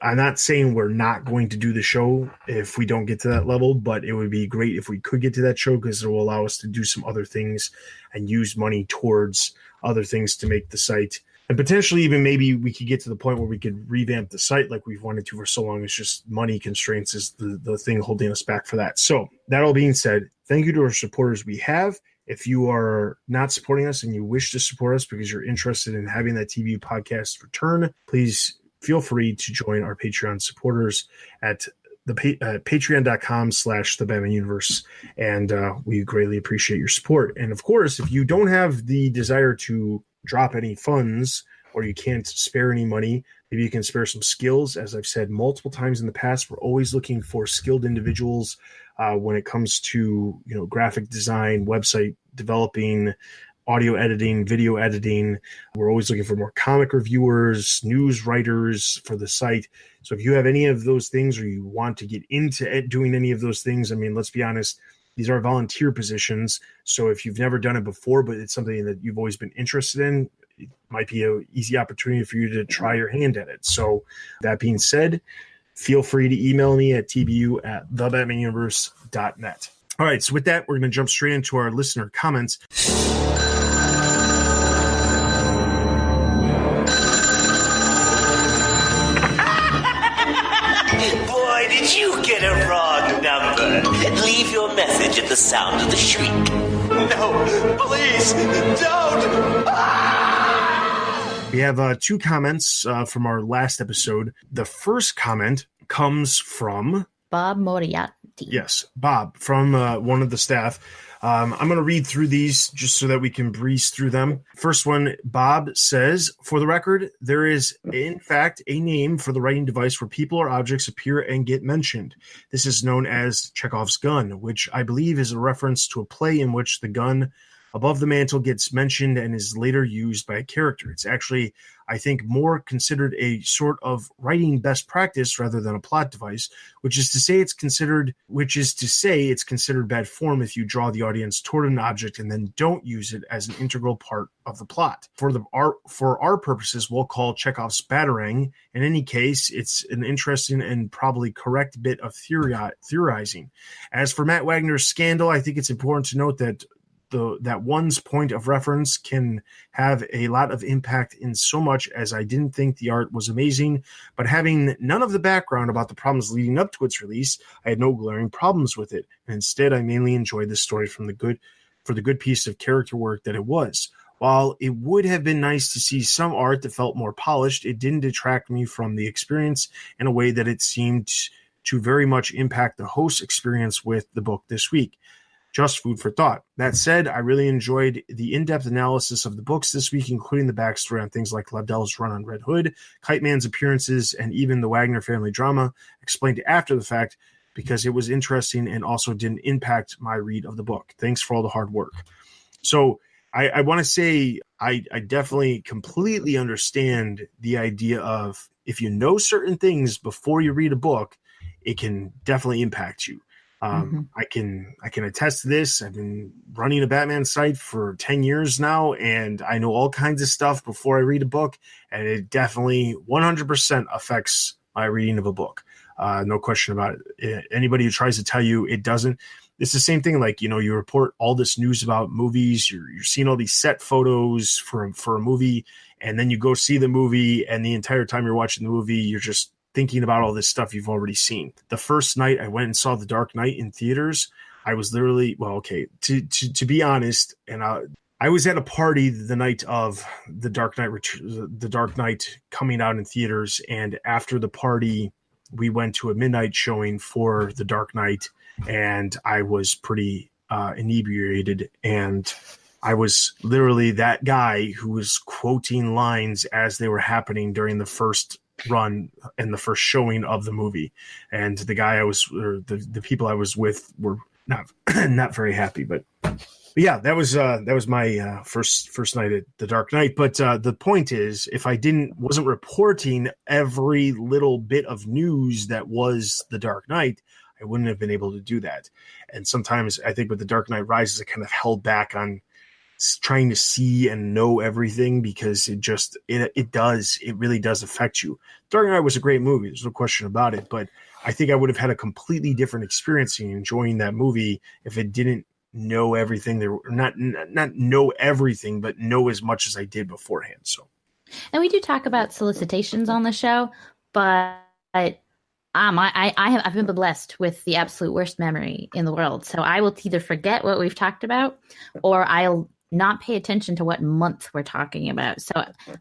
I'm not saying we're not going to do the show if we don't get to that level, but it would be great if we could get to that show, because it will allow us to do some other things and use money towards other things to make the site. And potentially even maybe we could get to the point where we could revamp the site like we've wanted to for so long. It's just money constraints is the thing holding us back for that. So that all being said, thank you to our supporters we have. If you are not supporting us and you wish to support us because you're interested in having that TBU podcast return, please feel free to join our Patreon supporters at patreon.com/the Batman Universe. And we greatly appreciate your support. And of course, if you don't have the desire to drop any funds or you can't spare any money, maybe you can spare some skills. As I've said multiple times in the past, we're always looking for skilled individuals when it comes to graphic design, website developing, audio editing, video editing. We're always looking for more comic reviewers, news writers for the site. So if you have any of those things or you want to get into doing any of those things, I mean, let's be honest, these are volunteer positions. So if you've never done it before, but it's something that you've always been interested in, it might be an easy opportunity for you to try your hand at it. So that being said, feel free to email me at tbu@thebatmanuniverse.net. All right, so with that, we're going to jump straight into our listener comments. Boy, did you get a wrong number. Leave your message at the sound of the shriek. No, please, don't! We have two comments from our last episode. The first comment comes from Bob Moriarty. Yes, Bob from one of the staff. I'm going to read through these just so that we can breeze through them. First one, Bob says, for the record, there is, in fact, a name for the writing device where people or objects appear and get mentioned. This is known as Chekhov's gun, which I believe is a reference to a play in which the gun above the mantle gets mentioned and is later used by a character. It's actually, I think, more considered a sort of writing best practice rather than a plot device, which is to say it's considered bad form if you draw the audience toward an object and then don't use it as an integral part of the plot. For our purposes, we'll call Chekhov's batarang. In any case, it's an interesting and probably correct bit of theorizing. As for Matt Wagner's scandal, I think it's important to note that one's point of reference can have a lot of impact in so much as I didn't think the art was amazing, but having none of the background about the problems leading up to its release, I had no glaring problems with it. And instead, I mainly enjoyed the story for the good piece of character work that it was. While it would have been nice to see some art that felt more polished, it didn't detract me from the experience in a way that it seemed to very much impact the host's experience with the book this week. just food for thought. That said, I really enjoyed the in-depth analysis of the books this week, including the backstory on things like Lobdell's run on Red Hood, Kite Man's appearances, and even the Wagner family drama explained after the fact, because it was interesting and also didn't impact my read of the book. Thanks for all the hard work. So I want to say I definitely completely understand the idea of if you know certain things before you read a book, it can definitely impact you. I can attest to this. I've been running a Batman site for 10 years now, and I know all kinds of stuff before I read a book, and it definitely 100% affects my reading of a book. No question about it. Anybody who tries to tell you it doesn't, it's the same thing. Like, you report all this news about movies, you're seeing all these set photos for a movie, and then you go see the movie, and the entire time you're watching the movie, you're just thinking about all this stuff you've already seen. The first night I went and saw The Dark Knight in theaters, I was literally, to be honest, and I was at a party the night of The Dark Knight coming out in theaters, and after the party, we went to a midnight showing for The Dark Knight, and I was pretty inebriated, and I was literally that guy who was quoting lines as they were happening during the first run and the first showing of the movie. And the the people I was with were not very happy, but yeah, that was my first night at The Dark Knight. But the point is, if I wasn't reporting every little bit of news that was The Dark Knight, I wouldn't have been able to do that. And sometimes I think with The Dark Knight Rises, I kind of held back on trying to see and know everything, because it really does affect you. Dark Knight was a great movie, there's no question about it, but I think I would have had a completely different experience in enjoying that movie if it didn't know everything. Not know everything, but know as much as I did beforehand. So, and we do talk about solicitations on the show, but I've been blessed with the absolute worst memory in the world. So I will either forget what we've talked about, or I'll not pay attention to what month we're talking about. So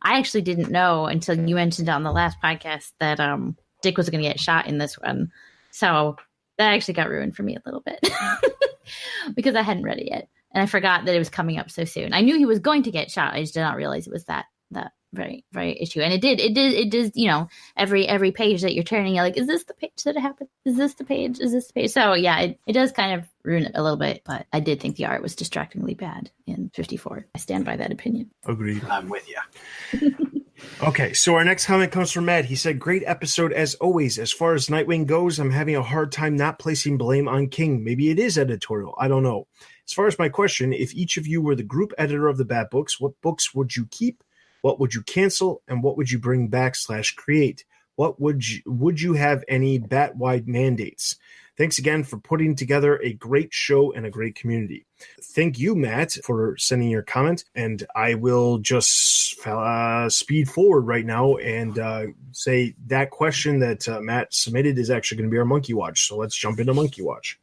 I actually didn't know until you mentioned on the last podcast that Dick was going to get shot in this one. So that actually got ruined for me a little bit because I hadn't read it yet. And I forgot that it was coming up so soon. I knew he was going to get shot. I just did not realize it was that very, very issue. And it did, every page that you're turning, you're like, is this the page that it happened? Is this the page? Is this the page? So yeah, it does kind of ruin it a little bit, but I did think the art was distractingly bad in 54. I stand by that opinion. Agreed. I'm with you. Okay, so our next comment comes from Matt. He said, great episode as always. As far as Nightwing goes, I'm having a hard time not placing blame on King. Maybe it is editorial. I don't know. As far as my question, if each of you were the group editor of the Bat Books, what books would you keep? What would you cancel? And what would you bring back / create? What would you have any bat-wide mandates? Thanks again for putting together a great show and a great community. Thank you, Matt, for sending your comment. And I will just speed forward right now and say that question that Matt submitted is actually going to be our Monkey Watch. So let's jump into Monkey Watch.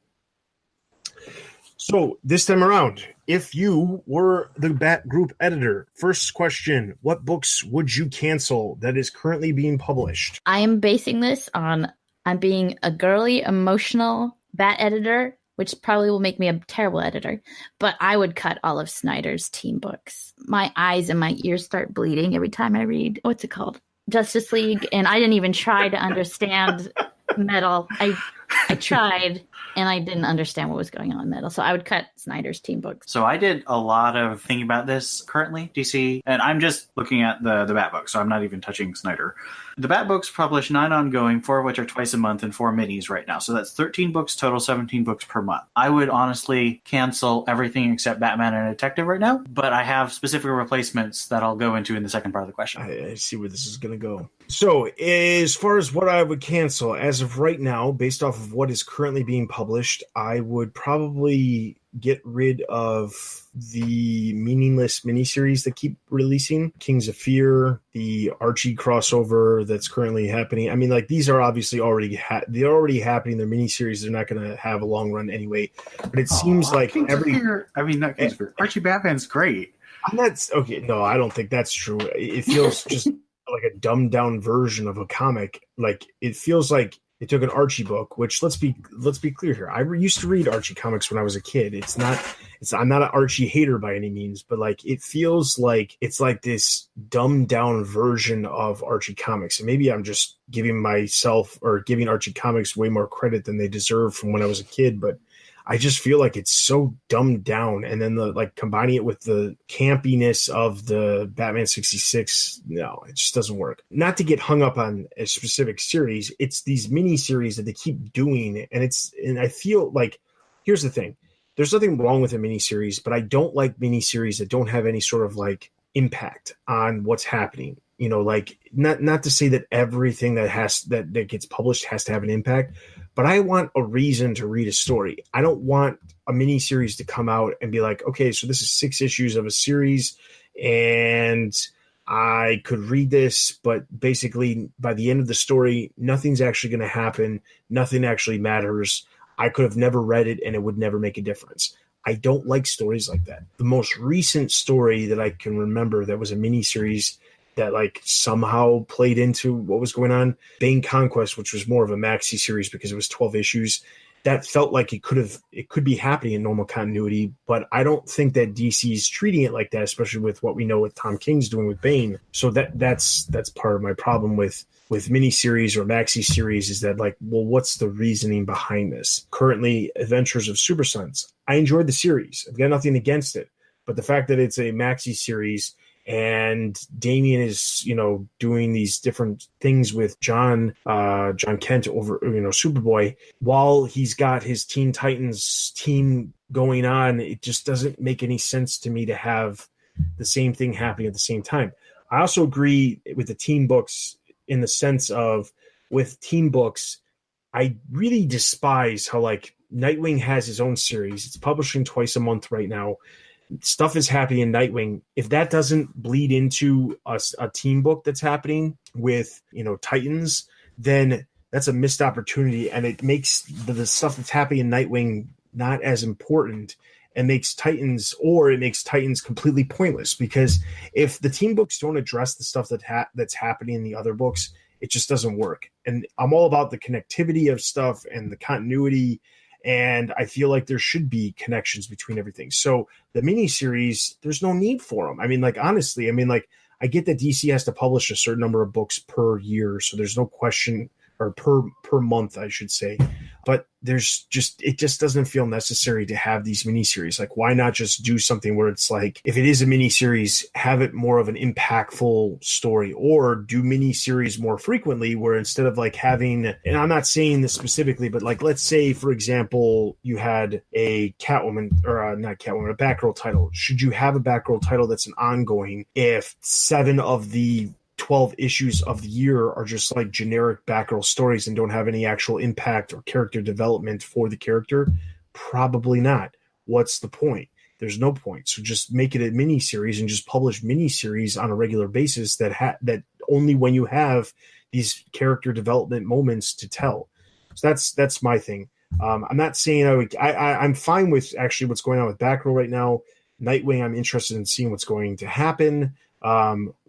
So this time around, if you were the Bat Group editor, first question, what books would you cancel that is currently being published? I am basing this on I'm being a girly, emotional Bat editor, which probably will make me a terrible editor, but I would cut all of Snyder's team books. My eyes and my ears start bleeding every time I read, what's it called? Justice League, and I didn't even try to understand metal. I tried, and I didn't understand what was going on in metal. So I would cut Snyder's team books. So I did a lot of thinking about this currently, DC, and I'm just looking at the Bat Books, so I'm not even touching Snyder. The Bat Books publish 9 ongoing, 4 of which are twice a month, and 4 minis right now. So that's 13 books total, 17 books per month. I would honestly cancel everything except Batman and Detective right now, but I have specific replacements that I'll go into in the second part of the question. I see where this is going to go. So as far as what I would cancel, as of right now, based off of what is currently being published, I would probably get rid of the meaningless miniseries that keep releasing. Kings of Fear, the Archie crossover that's currently happening. I mean, like, these are obviously already they're already happening. They're miniseries. They're not going to have a long run anyway. But it seems like Kings of Fear, not Kings of Fear. Archie Batman's great. No, I don't think that's true. It feels just like a dumbed down version of a comic. Like, it feels like they took an Archie book, which let's be clear here. I used to read Archie comics when I was a kid. I'm not an Archie hater by any means, but like it feels like it's like this dumbed down version of Archie comics. And maybe I'm just giving Archie comics way more credit than they deserve from when I was a kid, but I just feel like it's so dumbed down, and then combining it with the campiness of the Batman 66, no, it just doesn't work. Not to get hung up on a specific series, it's these mini series that they keep doing, and I feel like, here's the thing, there's nothing wrong with a mini series, but I don't like mini series that don't have any sort of like impact on what's happening. You know, like not to say that everything that gets published has to have an impact, but I want a reason to read a story. I don't want a mini series to come out and be like, okay, so this is 6 issues of a series and I could read this, but basically by the end of the story, nothing's actually going to happen. Nothing actually matters. I could have never read it and it would never make a difference. I don't like stories like that. The most recent story that I can remember that was a mini series that like somehow played into what was going on, Bane Conquest, which was more of a maxi series because it was 12 issues. That felt like it could be happening in normal continuity, but I don't think that DC is treating it like that, especially with what we know what Tom King's doing with Bane. So that's part of my problem with miniseries or maxi series is that like, well, what's the reasoning behind this? Currently, Adventures of Super Sons. I enjoyed the series. I've got nothing against it, but the fact that it's a maxi series and Damian is, doing these different things with John Kent over, Superboy, while he's got his Teen Titans team going on, it just doesn't make any sense to me to have the same thing happening at the same time. I also agree with the team books in the sense of with team books, I really despise how like Nightwing has his own series. It's publishing twice a month right now. Stuff is happening in Nightwing. If that doesn't bleed into a team book that's happening with, Titans, then that's a missed opportunity. And it makes the stuff that's happening in Nightwing not as important and makes Titans completely pointless. Because if the team books don't address the stuff that's happening in the other books, it just doesn't work. And I'm all about the connectivity of stuff and the continuity. And I feel like there should be connections between everything. So the miniseries, there's no need for them. I mean, like, honestly, I get that DC has to publish a certain number of books per year. So there's no question, or per month, I should say. But it just doesn't feel necessary to have these miniseries. Like, why not just do something where it's like, if it is a miniseries, have it more of an impactful story, or do miniseries more frequently where instead of like having, and I'm not saying this specifically, but like, let's say, for example, you had a Catwoman, or not Catwoman, a Batgirl title. Should you have a Batgirl title that's an ongoing if 7 of the 12 issues of the year are just like generic Batgirl stories and don't have any actual impact or character development for the character? Probably not. What's the point? There's no point. So just make it a mini series and just publish mini series on a regular basis that only when you have these character development moments to tell. So that's my thing. I'm not saying I'm fine with actually what's going on with Batgirl right now. Nightwing, I'm interested in seeing what's going to happen.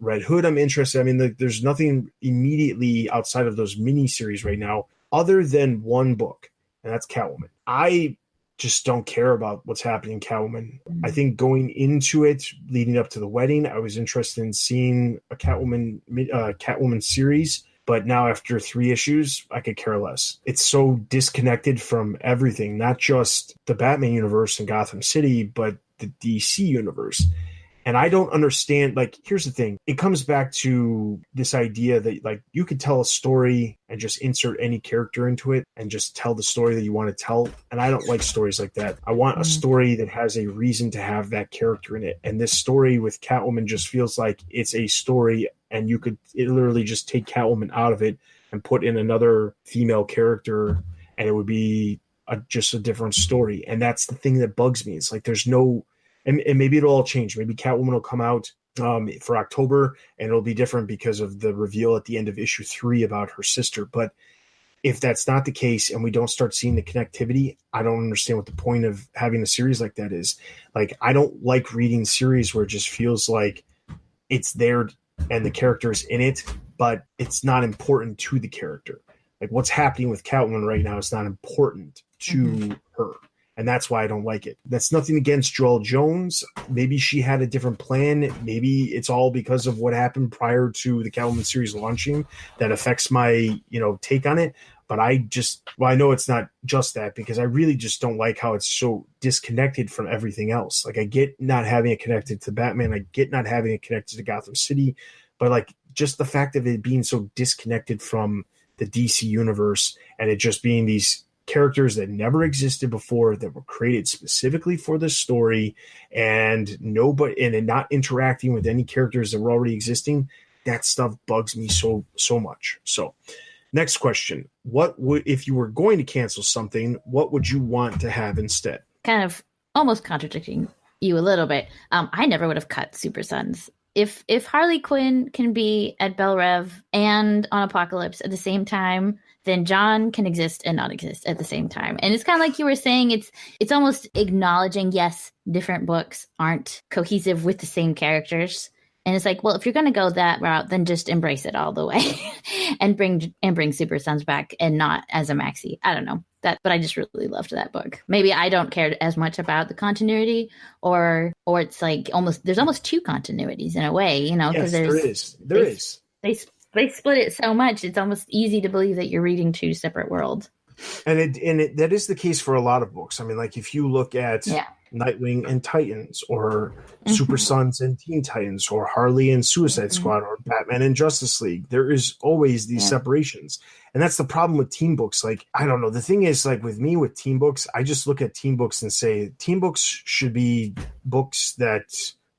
Red Hood, I'm interested. I mean, there's nothing immediately outside of those miniseries right now other than one book, and that's Catwoman. I just don't care about what's happening in Catwoman. I think going into it, leading up to the wedding, I was interested in seeing a Catwoman series, but now after 3 issues, I could care less. It's so disconnected from everything, not just the Batman universe and Gotham City, but the DC universe. And I don't understand, like, here's the thing. It comes back to this idea that, like, you could tell a story and just insert any character into it and just tell the story that you want to tell. And I don't like stories like that. I want a story that has a reason to have that character in it. And this story with Catwoman just feels like it's a story, and you could literally just take Catwoman out of it and put in another female character, and it would be just a different story. And that's the thing that bugs me. It's like there's no... And maybe it'll all change. Maybe Catwoman will come out for October, and it'll be different because of the reveal at the end of issue 3 about her sister. But if that's not the case and we don't start seeing the connectivity, I don't understand what the point of having a series like that is. Like, I don't like reading series where it just feels like it's there and the character is in it, but it's not important to the character. Like what's happening with Catwoman right now is not important to her. And that's why I don't like it. That's nothing against Joelle Jones. Maybe she had a different plan. Maybe it's all because of what happened prior to the Catwoman series launching that affects my, take on it. But I know it's not just that, because I really just don't like how it's so disconnected from everything else. Like I get not having it connected to Batman. I get not having it connected to Gotham City. But like just the fact of it being so disconnected from the DC universe and it just being these characters that never existed before that were created specifically for this story and not interacting with any characters that were already existing, that stuff bugs me so much. So next question, if you were going to cancel something, what would you want to have instead? Kind of almost contradicting you a little bit. I never would have cut Super Sons. If Harley Quinn can be at Belle Rev and on Apocalypse at the same time, then John can exist and not exist at the same time. And it's kind of like you were saying, it's almost acknowledging, yes, different books aren't cohesive with the same characters. And it's like, well, if you're going to go that route, then just embrace it all the way and bring Super Sons back and not as a maxi. I don't know that, but I just really loved that book. Maybe I don't care as much about the continuity, or it's like there's almost two continuities in a way, because yes, there is. They split it so much, it's almost easy to believe that you're reading two separate worlds. And that is the case for a lot of books. I mean, like if you look at Nightwing and Titans, or Super Sons and Teen Titans, or Harley and Suicide Squad, or Batman and Justice League, there is always these separations. And that's the problem with teen books. Like, I don't know. The thing is, like with me with teen books, I just look at teen books and say teen books should be books that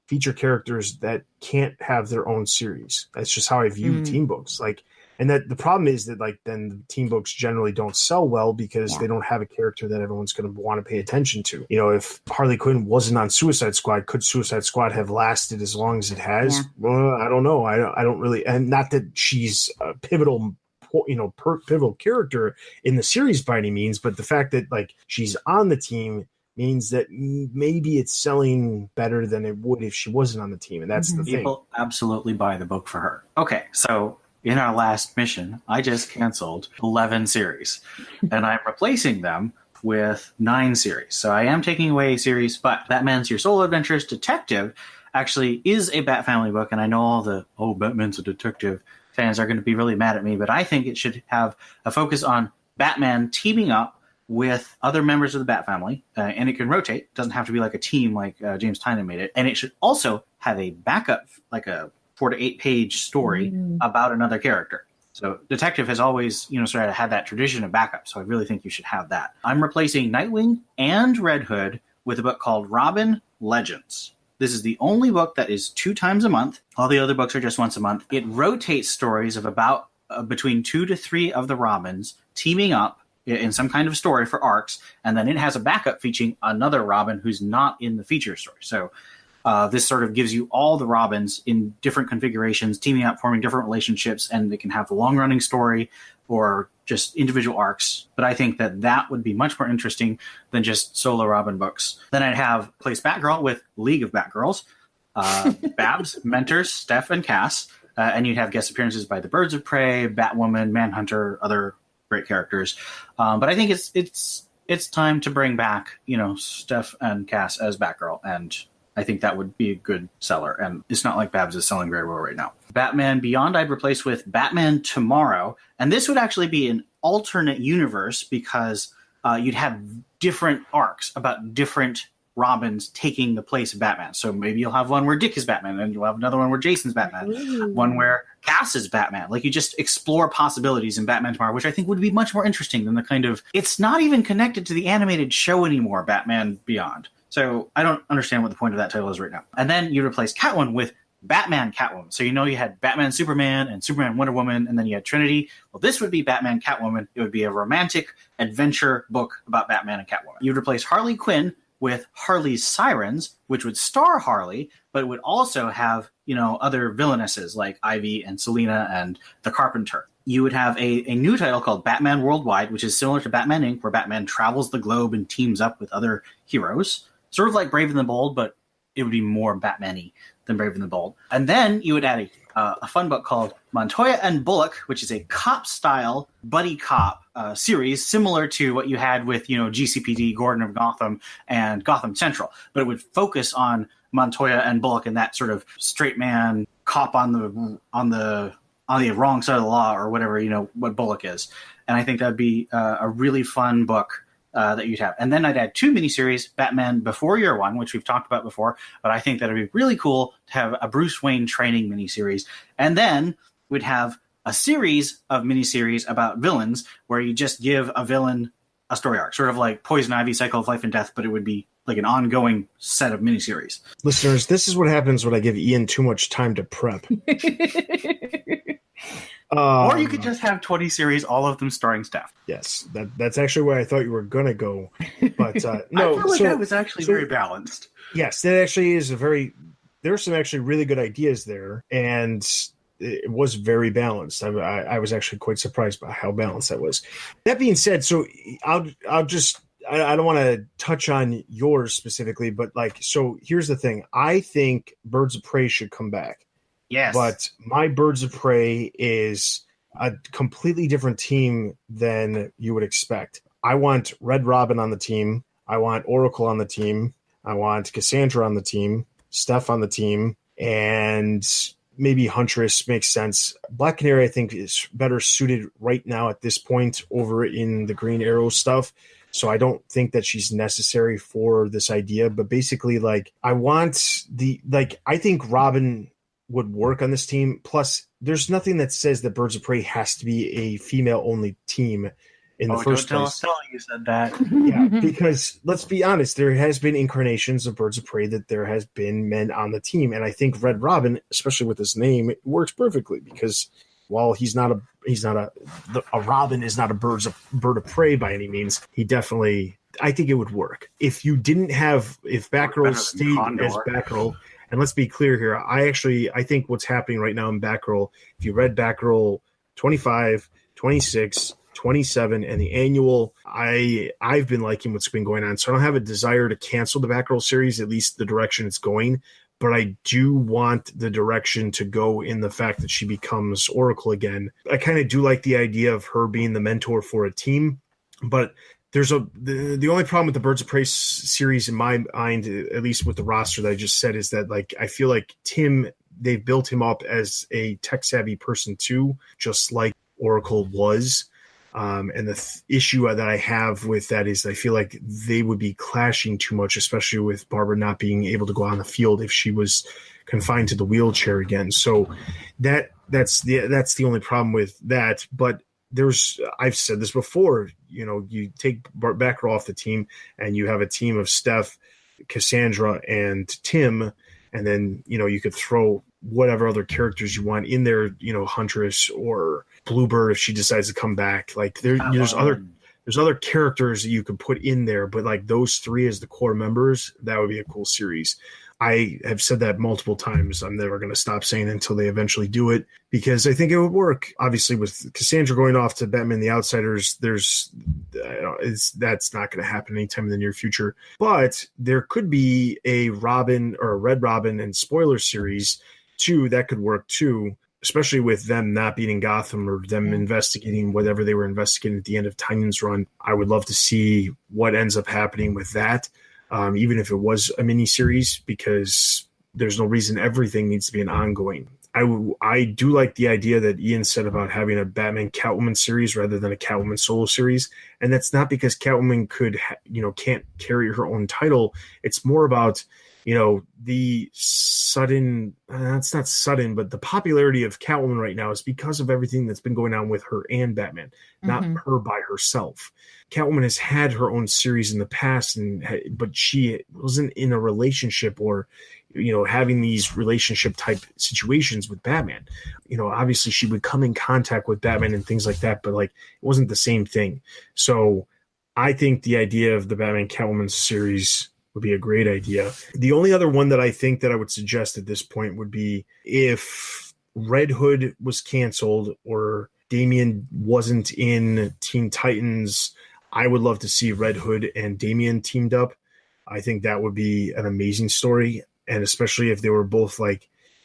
feature characters that can't have their own series. That's just how I view teen books. Like, and that the problem is that like then the teen books generally don't sell well because they don't have a character that everyone's going to want to pay attention to. If Harley Quinn wasn't on Suicide Squad, could Suicide Squad have lasted as long as it has? Yeah. Well, I don't know. I don't really, and not that she's a pivotal character in the series by any means, but the fact that like she's on the team means that maybe it's selling better than it would if she wasn't on the team. And that's the thing. People absolutely buy the book for her. Okay, so in our last mission, I just canceled 11 series, and I'm replacing them with 9 series. So I am taking away a series, but Batman's Your Solo Adventures Detective actually is a Bat Family book, and I know all the, Batman's a detective fans are going to be really mad at me, but I think it should have a focus on Batman teaming up with other members of the Bat Family, and it can rotate. It doesn't have to be like a team like James Tynion made it. And it should also have a backup, like a 4 to 8 page story about another character. So Detective has always, sort of had that tradition of backup. So I really think you should have that. I'm replacing Nightwing and Red Hood with a book called Robin Legends. This is the only book that is 2 times a month. All the other books are just once a month. It rotates stories of about between 2 to 3 of the Robins teaming up in some kind of story for arcs, and then it has a backup featuring another Robin who's not in the feature story. So this sort of gives you all the Robins in different configurations, teaming up, forming different relationships, and they can have a long-running story or just individual arcs. But I think that would be much more interesting than just solo Robin books. Then I'd have Place Batgirl with League of Batgirls, Babs, Mentors, Steph, and Cass, and you'd have guest appearances by the Birds of Prey, Batwoman, Manhunter, other great characters. But I think it's time to bring back, Steph and Cass as Batgirl, and I think that would be a good seller. And it's not like Babs is selling very well right now. Batman Beyond I'd replace with Batman Tomorrow, and this would actually be an alternate universe because you'd have different arcs about different Robins taking the place of Batman. So maybe you'll have one where Dick is Batman, and you'll have another one where Jason's Batman, one where Cass is Batman. Like, you just explore possibilities in Batman Tomorrow, which I think would be much more interesting than the kind of, it's not even connected to the animated show anymore, Batman Beyond. So I don't understand what the point of that title is right now. And then you replace Catwoman with Batman Catwoman. So you had Batman Superman and Superman Wonder Woman, and then you had Trinity. Well, this would be Batman Catwoman. It would be a romantic adventure book about Batman and Catwoman. You'd replace Harley Quinn with Harley's Sirens, which would star Harley, but it would also have, other villainesses like Ivy and Selina and the Carpenter. You would have a new title called Batman Worldwide, which is similar to Batman Inc., where Batman travels the globe and teams up with other heroes. Sort of like Brave and the Bold, but it would be more Batman-y than Brave and the Bold. And then you would add a fun book called Montoya and Bullock, which is a cop-style buddy cop series, similar to what you had with GCPD, Gordon of Gotham, and Gotham Central, but it would focus on Montoya and Bullock and that sort of straight man cop on the wrong side of the law, or whatever what Bullock is. And I think that'd be a really fun book that you'd have. And then I'd add 2 miniseries, Batman Before Year One, which we've talked about before, but I think that'd be really cool to have a Bruce Wayne training miniseries. And then we'd have a series of miniseries about villains where you just give a villain a story arc, sort of like Poison Ivy, Cycle of Life and Death, but it would be like an ongoing set of miniseries. Listeners, this is what happens when I give Ian too much time to prep. Or you could just have 20 series, all of them starring Steph. Yes, that's actually where I thought you were going to go. But no, I feel like that was actually very balanced. Yes, that actually is there are some actually really good ideas there, and it was very balanced. I was actually quite surprised by how balanced that was. That being said, so I'll just, I don't want to touch on yours specifically, but so here's the thing. I think Birds of Prey should come back. Yes. But my Birds of Prey is a completely different team than you would expect. I want Red Robin on the team. I want Oracle on the team. I want Cassandra on the team, Steph on the team, and maybe Huntress makes sense. Black Canary, I think, is better suited right now at this point over in the Green Arrow stuff. So I don't think that she's necessary for this idea. But basically, I think Robin would work on this team. Plus, there's nothing that says that Birds of Prey has to be a female-only team in the first don't place. tell us you said that. Yeah, because let's be honest, there has been incarnations of Birds of Prey that there has been men on the team, and I think Red Robin, especially with his name, it works perfectly because while a Robin is not a bird of prey by any means, he definitely, I think it would work if Batgirl stayed as Batgirl. And let's be clear here. I think what's happening right now in Batgirl, if you read Batgirl 25, 26, 27, and the annual, I've been liking what's been going on. So I don't have a desire to cancel the Batgirl series, at least the direction it's going. But I do want the direction to go in the fact that she becomes Oracle again. I kind of do like the idea of her being the mentor for a team, but there's the only problem with the Birds of Prey series in my mind, at least with the roster that I just said, is that I feel like Tim, they've built him up as a tech savvy person too, just like Oracle was. And the issue that I have with that is I feel like they would be clashing too much, especially with Barbara not being able to go on the field if she was confined to the wheelchair again. So that's the only problem with that. But I've said this before, you take Batgirl off the team and you have a team of Steph, Cassandra, and Tim, and then, you could throw whatever other characters you want in there, Huntress or Bluebird if she decides to come back. There's other characters that you could put in there, but those 3 as the core members, that would be a cool series. I have said that multiple times. I'm never going to stop saying it until they eventually do it, because I think it would work. Obviously, with Cassandra going off to Batman the Outsiders, that's not going to happen anytime in the near future. But there could be a Robin or a Red Robin and spoiler series too that could work too, especially with them not being in Gotham or them investigating whatever they were investigating at the end of Tynion's run. I would love to see what ends up happening with that. Even if it was a mini series, because there's no reason everything needs to be an ongoing. I do like the idea that Ian said about having a Batman Catwoman series rather than a Catwoman solo series, and that's not because Catwoman can't carry her own title. It's more about the sudden, it's not sudden, but the popularity of Catwoman right now is because of everything that's been going on with her and Batman, not her by herself. Catwoman has had her own series in the past, but she wasn't in a relationship or, having these relationship type situations with Batman. Obviously she would come in contact with Batman and things like that, but it wasn't the same thing. So I think the idea of the Batman Catwoman series would be a great idea. The only other one that I think that I would suggest at this point would be if Red Hood was canceled or Damian wasn't in Teen Titans, I would love to see Red Hood and Damian teamed up. I think that would be an amazing story. And especially if they were both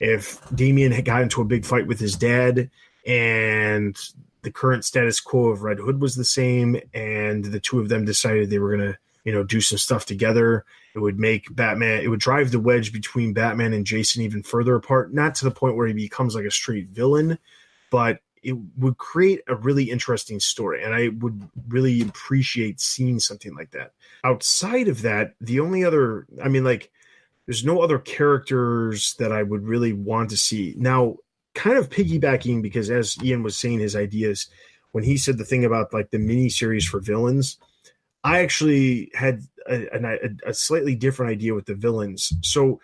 if Damian had got into a big fight with his dad and the current status quo of Red Hood was the same, and the two of them decided they were going to, do some stuff together, it would make Batman, it would drive the wedge between Batman and Jason even further apart, not to the point where he becomes like a straight villain, but it would create a really interesting story. And I would really appreciate seeing something like that. Outside of that, the only other, there's no other characters that I would really want to see. Now, kind of piggybacking, because as Ian was saying his ideas, when he said the thing about like the mini series for villains, I actually had a slightly different idea with the villains. So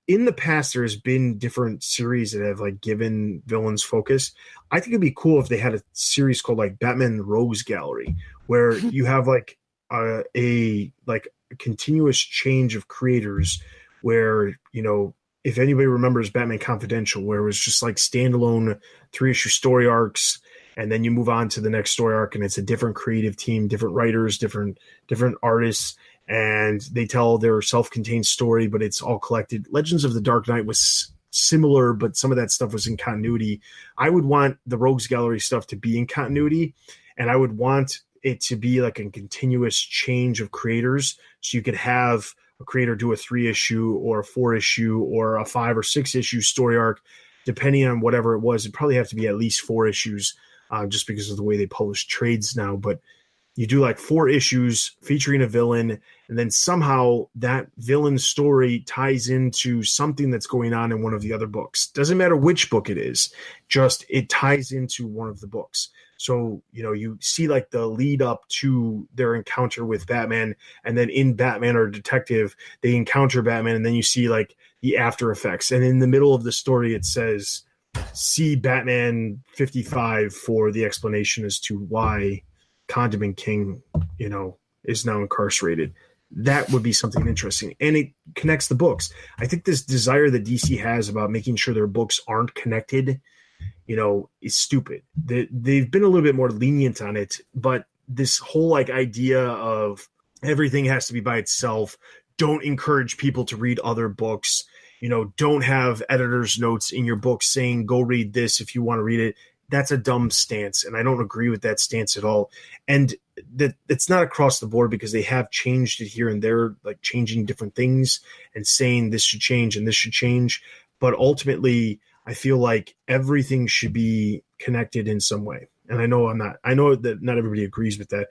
in the past, there's been different series that have like given villains focus. I think it'd be cool if they had a series called like Batman Rogues Gallery, where you have like a continuous change of creators where, if anybody remembers Batman Confidential, where it was just like standalone 3-issue story arcs, and then you move on to the next story arc and it's a different creative team, different writers, different artists, and they tell their self-contained story, but it's all collected. Legends of the Dark Knight was similar, but some of that stuff was in continuity. I would want the Rogues Gallery stuff to be in continuity, and I would want it to be like a continuous change of creators, so you could have a creator do a 3-issue or a 4-issue or a 5 or 6-issue story arc, depending on whatever it was. It'd probably have to be at least 4 issues, just because of the way they publish trades now. But you do like 4 issues featuring a villain, and then somehow that villain story ties into something that's going on in one of the other books. Doesn't matter which book it is, just it ties into one of the books. So, you see like the lead up to their encounter with Batman, and then in Batman or Detective, they encounter Batman, and then you see like the after effects. And in the middle of the story, it says, see Batman 55 for the explanation as to why Condiment King, is now incarcerated. That would be something interesting. And it connects the books. I think this desire that DC has about making sure their books aren't connected, is stupid. They've been a little bit more lenient on it, but this whole like idea of everything has to be by itself, don't encourage people to read other books, don't have editor's notes in your book saying, go read this if you want to read it. That's a dumb stance, and I don't agree with that stance at all. And that it's not across the board, because they have changed it here and there, like changing different things and saying this should change and this should change. But ultimately, I feel like everything should be connected in some way. And I know that not everybody agrees with that.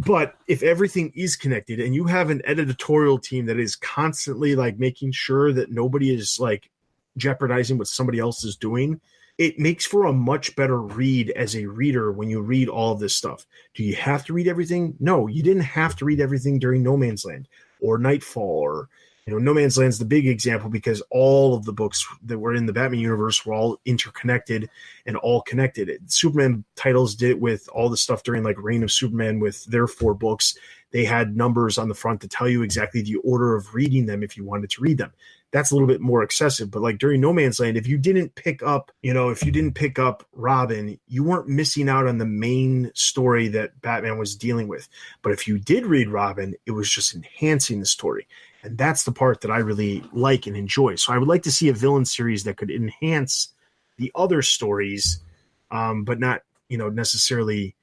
But if everything is connected and you have an editorial team that is constantly like making sure that nobody is like jeopardizing what somebody else is doing, it makes for a much better read as a reader when you read all of this stuff. Do you have to read everything? No, you didn't have to read everything during No Man's Land or Nightfall, or No Man's Land's the big example because all of the books that were in the Batman universe were all interconnected and all connected. Superman titles did it with all the stuff during like Reign of Superman with their 4 books. They had numbers on the front to tell you exactly the order of reading them if you wanted to read them. That's a little bit more excessive. But like during No Man's Land, if you didn't pick up Robin, you weren't missing out on the main story that Batman was dealing with. But if you did read Robin, it was just enhancing the story. And that's the part that I really like and enjoy. So I would like to see a villain series that could enhance the other stories, but not, necessarily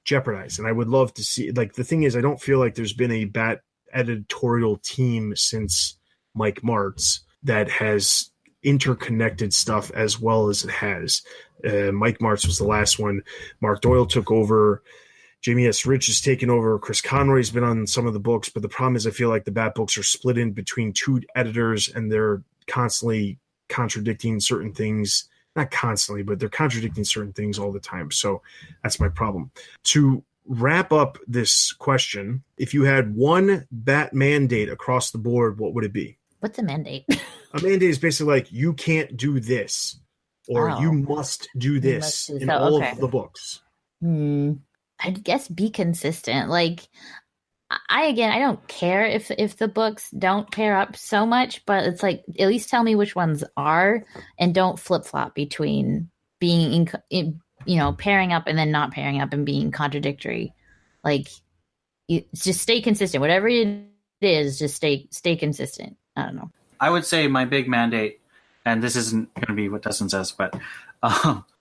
jeopardize. And I would love to see, like, the thing is, I don't feel like there's been a Bat editorial team since Mike Martz that has interconnected stuff as well as it has. Mike Martz was the last one. Mark Doyle took over. Jamie S. Rich has taken over. Chris Conroy's been on some of the books, but the problem is I feel like the Bat books are split in between 2 editors, and they're constantly contradicting certain things. Not constantly, but they're contradicting certain things all the time. So that's my problem. To wrap up this question, if you had one Bat mandate across the board, what would it be? What's a mandate? A mandate is basically like, you can't do this, or you must do this in all of the books. I guess be consistent. Like, I don't care if the books don't pair up so much, but it's like, at least tell me which ones are, and don't flip flop between being pairing up and then not pairing up and being contradictory. Like, just stay consistent. Whatever it is, just stay consistent. I don't know. I would say my big mandate and this isn't going to be what Dustin says, but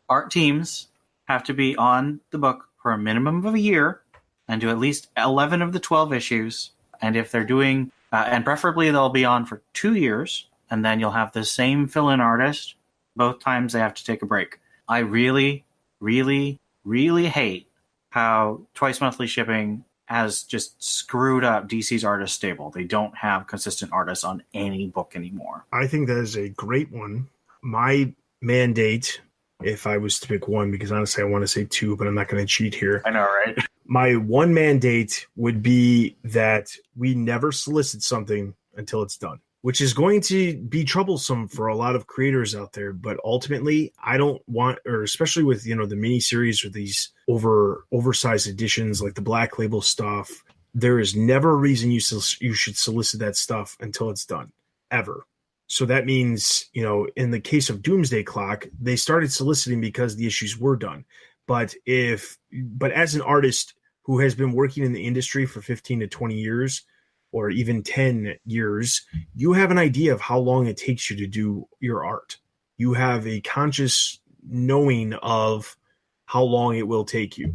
art teams have to be on the book for a minimum of a year and do at least 11 of the 12 issues. And if they're doing, and preferably they'll be on for 2 years, and then you'll have the same fill-in artist. Both times they have to take a break. I really, really, really hate how twice monthly shipping has just screwed up DC's artist stable. They don't have consistent artists on any book anymore. I think that is a great one. My mandate, if I was to pick one, because honestly I want to say two, but I'm not going to cheat here. I know, right? My one mandate would be that we never solicit something until it's done, which is going to be troublesome for a lot of creators out there. But ultimately, I don't want, or especially with, the mini series or these oversized editions like the Black Label stuff, there is never a reason you should solicit that stuff until it's done, ever. So that means, in the case of Doomsday Clock, they started soliciting because the issues were done. But as an artist who has been working in the industry for 15 to 20 years, or even 10 years, you have an idea of how long it takes you to do your art. You have a conscious knowing of how long it will take you.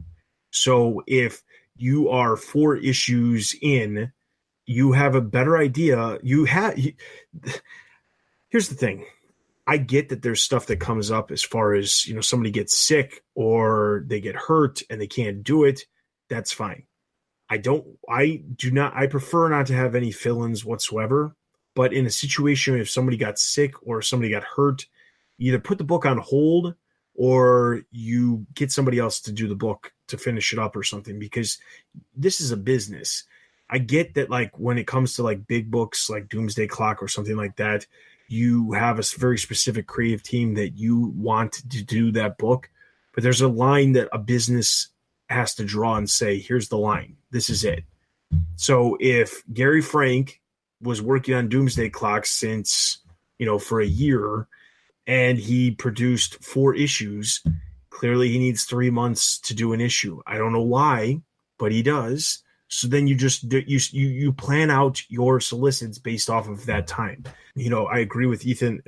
So if you are 4 issues in, you have a better idea. Here's the thing. I get that there's stuff that comes up as far as, somebody gets sick or they get hurt and they can't do it. That's fine. I prefer not to have any fill-ins whatsoever, but in a situation, if somebody got sick or somebody got hurt, you either put the book on hold or you get somebody else to do the book to finish it up or something, because this is a business. I get that, like, when it comes to like big books like Doomsday Clock or something like that, you have a very specific creative team that you want to do that book, but there's a line that a business has to draw and say, here's the line. This is it. So if Gary Frank was working on Doomsday Clock since, for a year, and he produced 4 issues, clearly he needs 3 months to do an issue. I don't know why, but he does. So then you plan out your solicits based off of that time. I agree with Ian.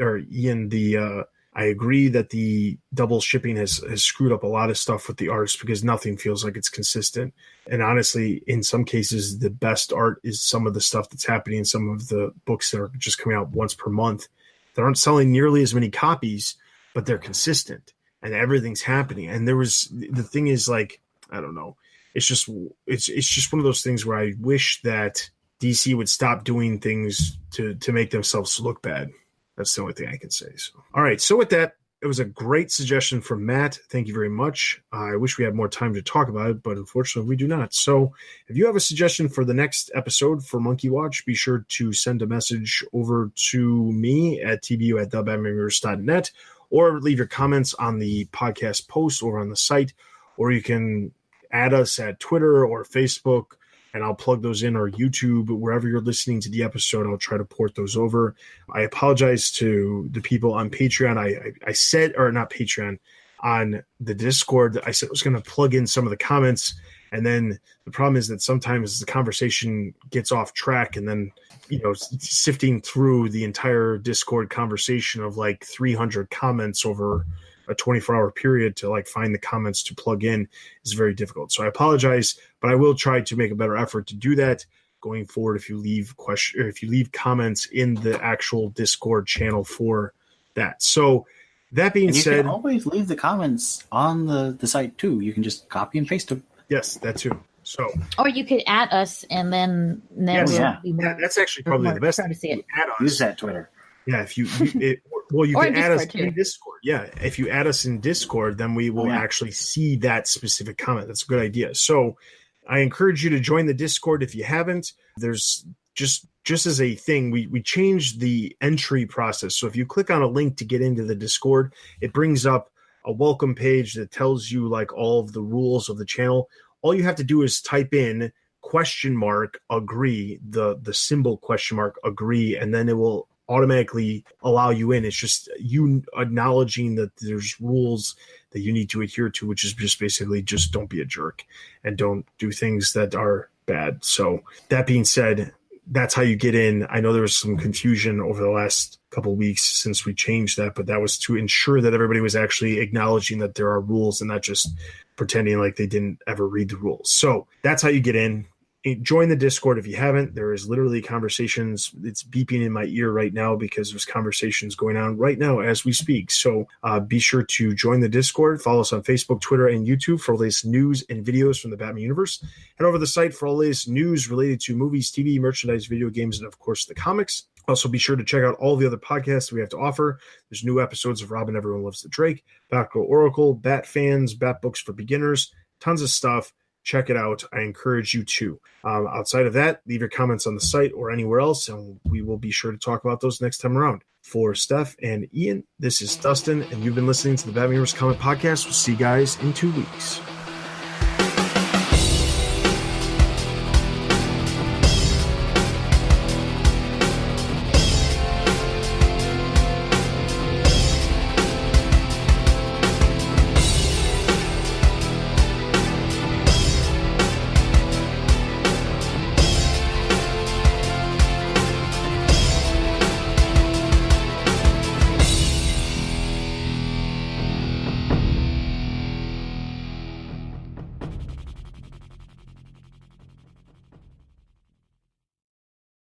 I agree that the double shipping has screwed up a lot of stuff with the arts because nothing feels like it's consistent. And honestly, in some cases, the best art is some of the stuff that's happening in some of the books that are just coming out once per month. They aren't selling nearly as many copies, but they're consistent and everything's happening. And the thing is, like, I don't know. It's just one of those things where I wish that DC would stop doing things to make themselves look bad. That's the only thing I can say. So, all right. So with that, it was a great suggestion from Matt. Thank you very much. I wish we had more time to talk about it, but unfortunately we do not. So if you have a suggestion for the next episode for Monkey Watch, be sure to send a message over to me at TBU@thebatmanuniverse.net, or leave your comments on the podcast post over on the site, or you can add us at Twitter or Facebook, and I'll plug those in, or YouTube, wherever you're listening to the episode. I'll try to port those over. I apologize to the people on Patreon. I said, or not Patreon, on the Discord, I said I was going to plug in some of the comments, and then the problem is that sometimes the conversation gets off track, and then, sifting through the entire Discord conversation of like 300 comments over a 24-hour period to like find the comments to plug in is very difficult. So I apologize, but I will try to make a better effort to do that going forward. If you leave comments in the actual Discord channel for that. So that being said, you can always leave the comments on the site too. You can just copy and paste them. Yes, that too. So, or you could add us, and then that's actually probably the best. To see it. Add us. Use that Twitter. Yeah, if you can add us in Discord. Yeah, if you add us in Discord, then we will actually see that specific comment. That's a good idea. So I encourage you to join the Discord if you haven't. There's just as a thing, we changed the entry process. So if you click on a link to get into the Discord, it brings up a welcome page that tells you like all of the rules of the channel. All you have to do is type in $agree, the symbol $agree, and then it will automatically allow you in. It's just you acknowledging that there's rules that you need to adhere to, which is just basically just don't be a jerk and don't do things that are bad. So that being said, that's how you get in. I know there was some confusion over the last couple of weeks since we changed that, but that was to ensure that everybody was actually acknowledging that there are rules and not just pretending like they didn't ever read the rules. So that's how you get in. Join the Discord if you haven't. There is literally conversations. It's beeping in my ear right now because there's conversations going on right now as we speak. So be sure to join the Discord. Follow us on Facebook, Twitter, and YouTube for all the latest news and videos from the Batman universe. Head over to the site for all the latest news related to movies, TV, merchandise, video games, and of course the comics. Also, be sure to check out all the other podcasts we have to offer. There's new episodes of Robin Everyone Loves the Drake, Batgirl Oracle, Bat Fans, Bat Books for Beginners, tons of stuff. Check it out. I encourage you to. Outside of that, leave your comments on the site or anywhere else, and we will be sure to talk about those next time around. For Steph and Ian, this is Dustin, and you've been listening to the Batman vs. Comic Podcast. We'll see you guys in 2 weeks.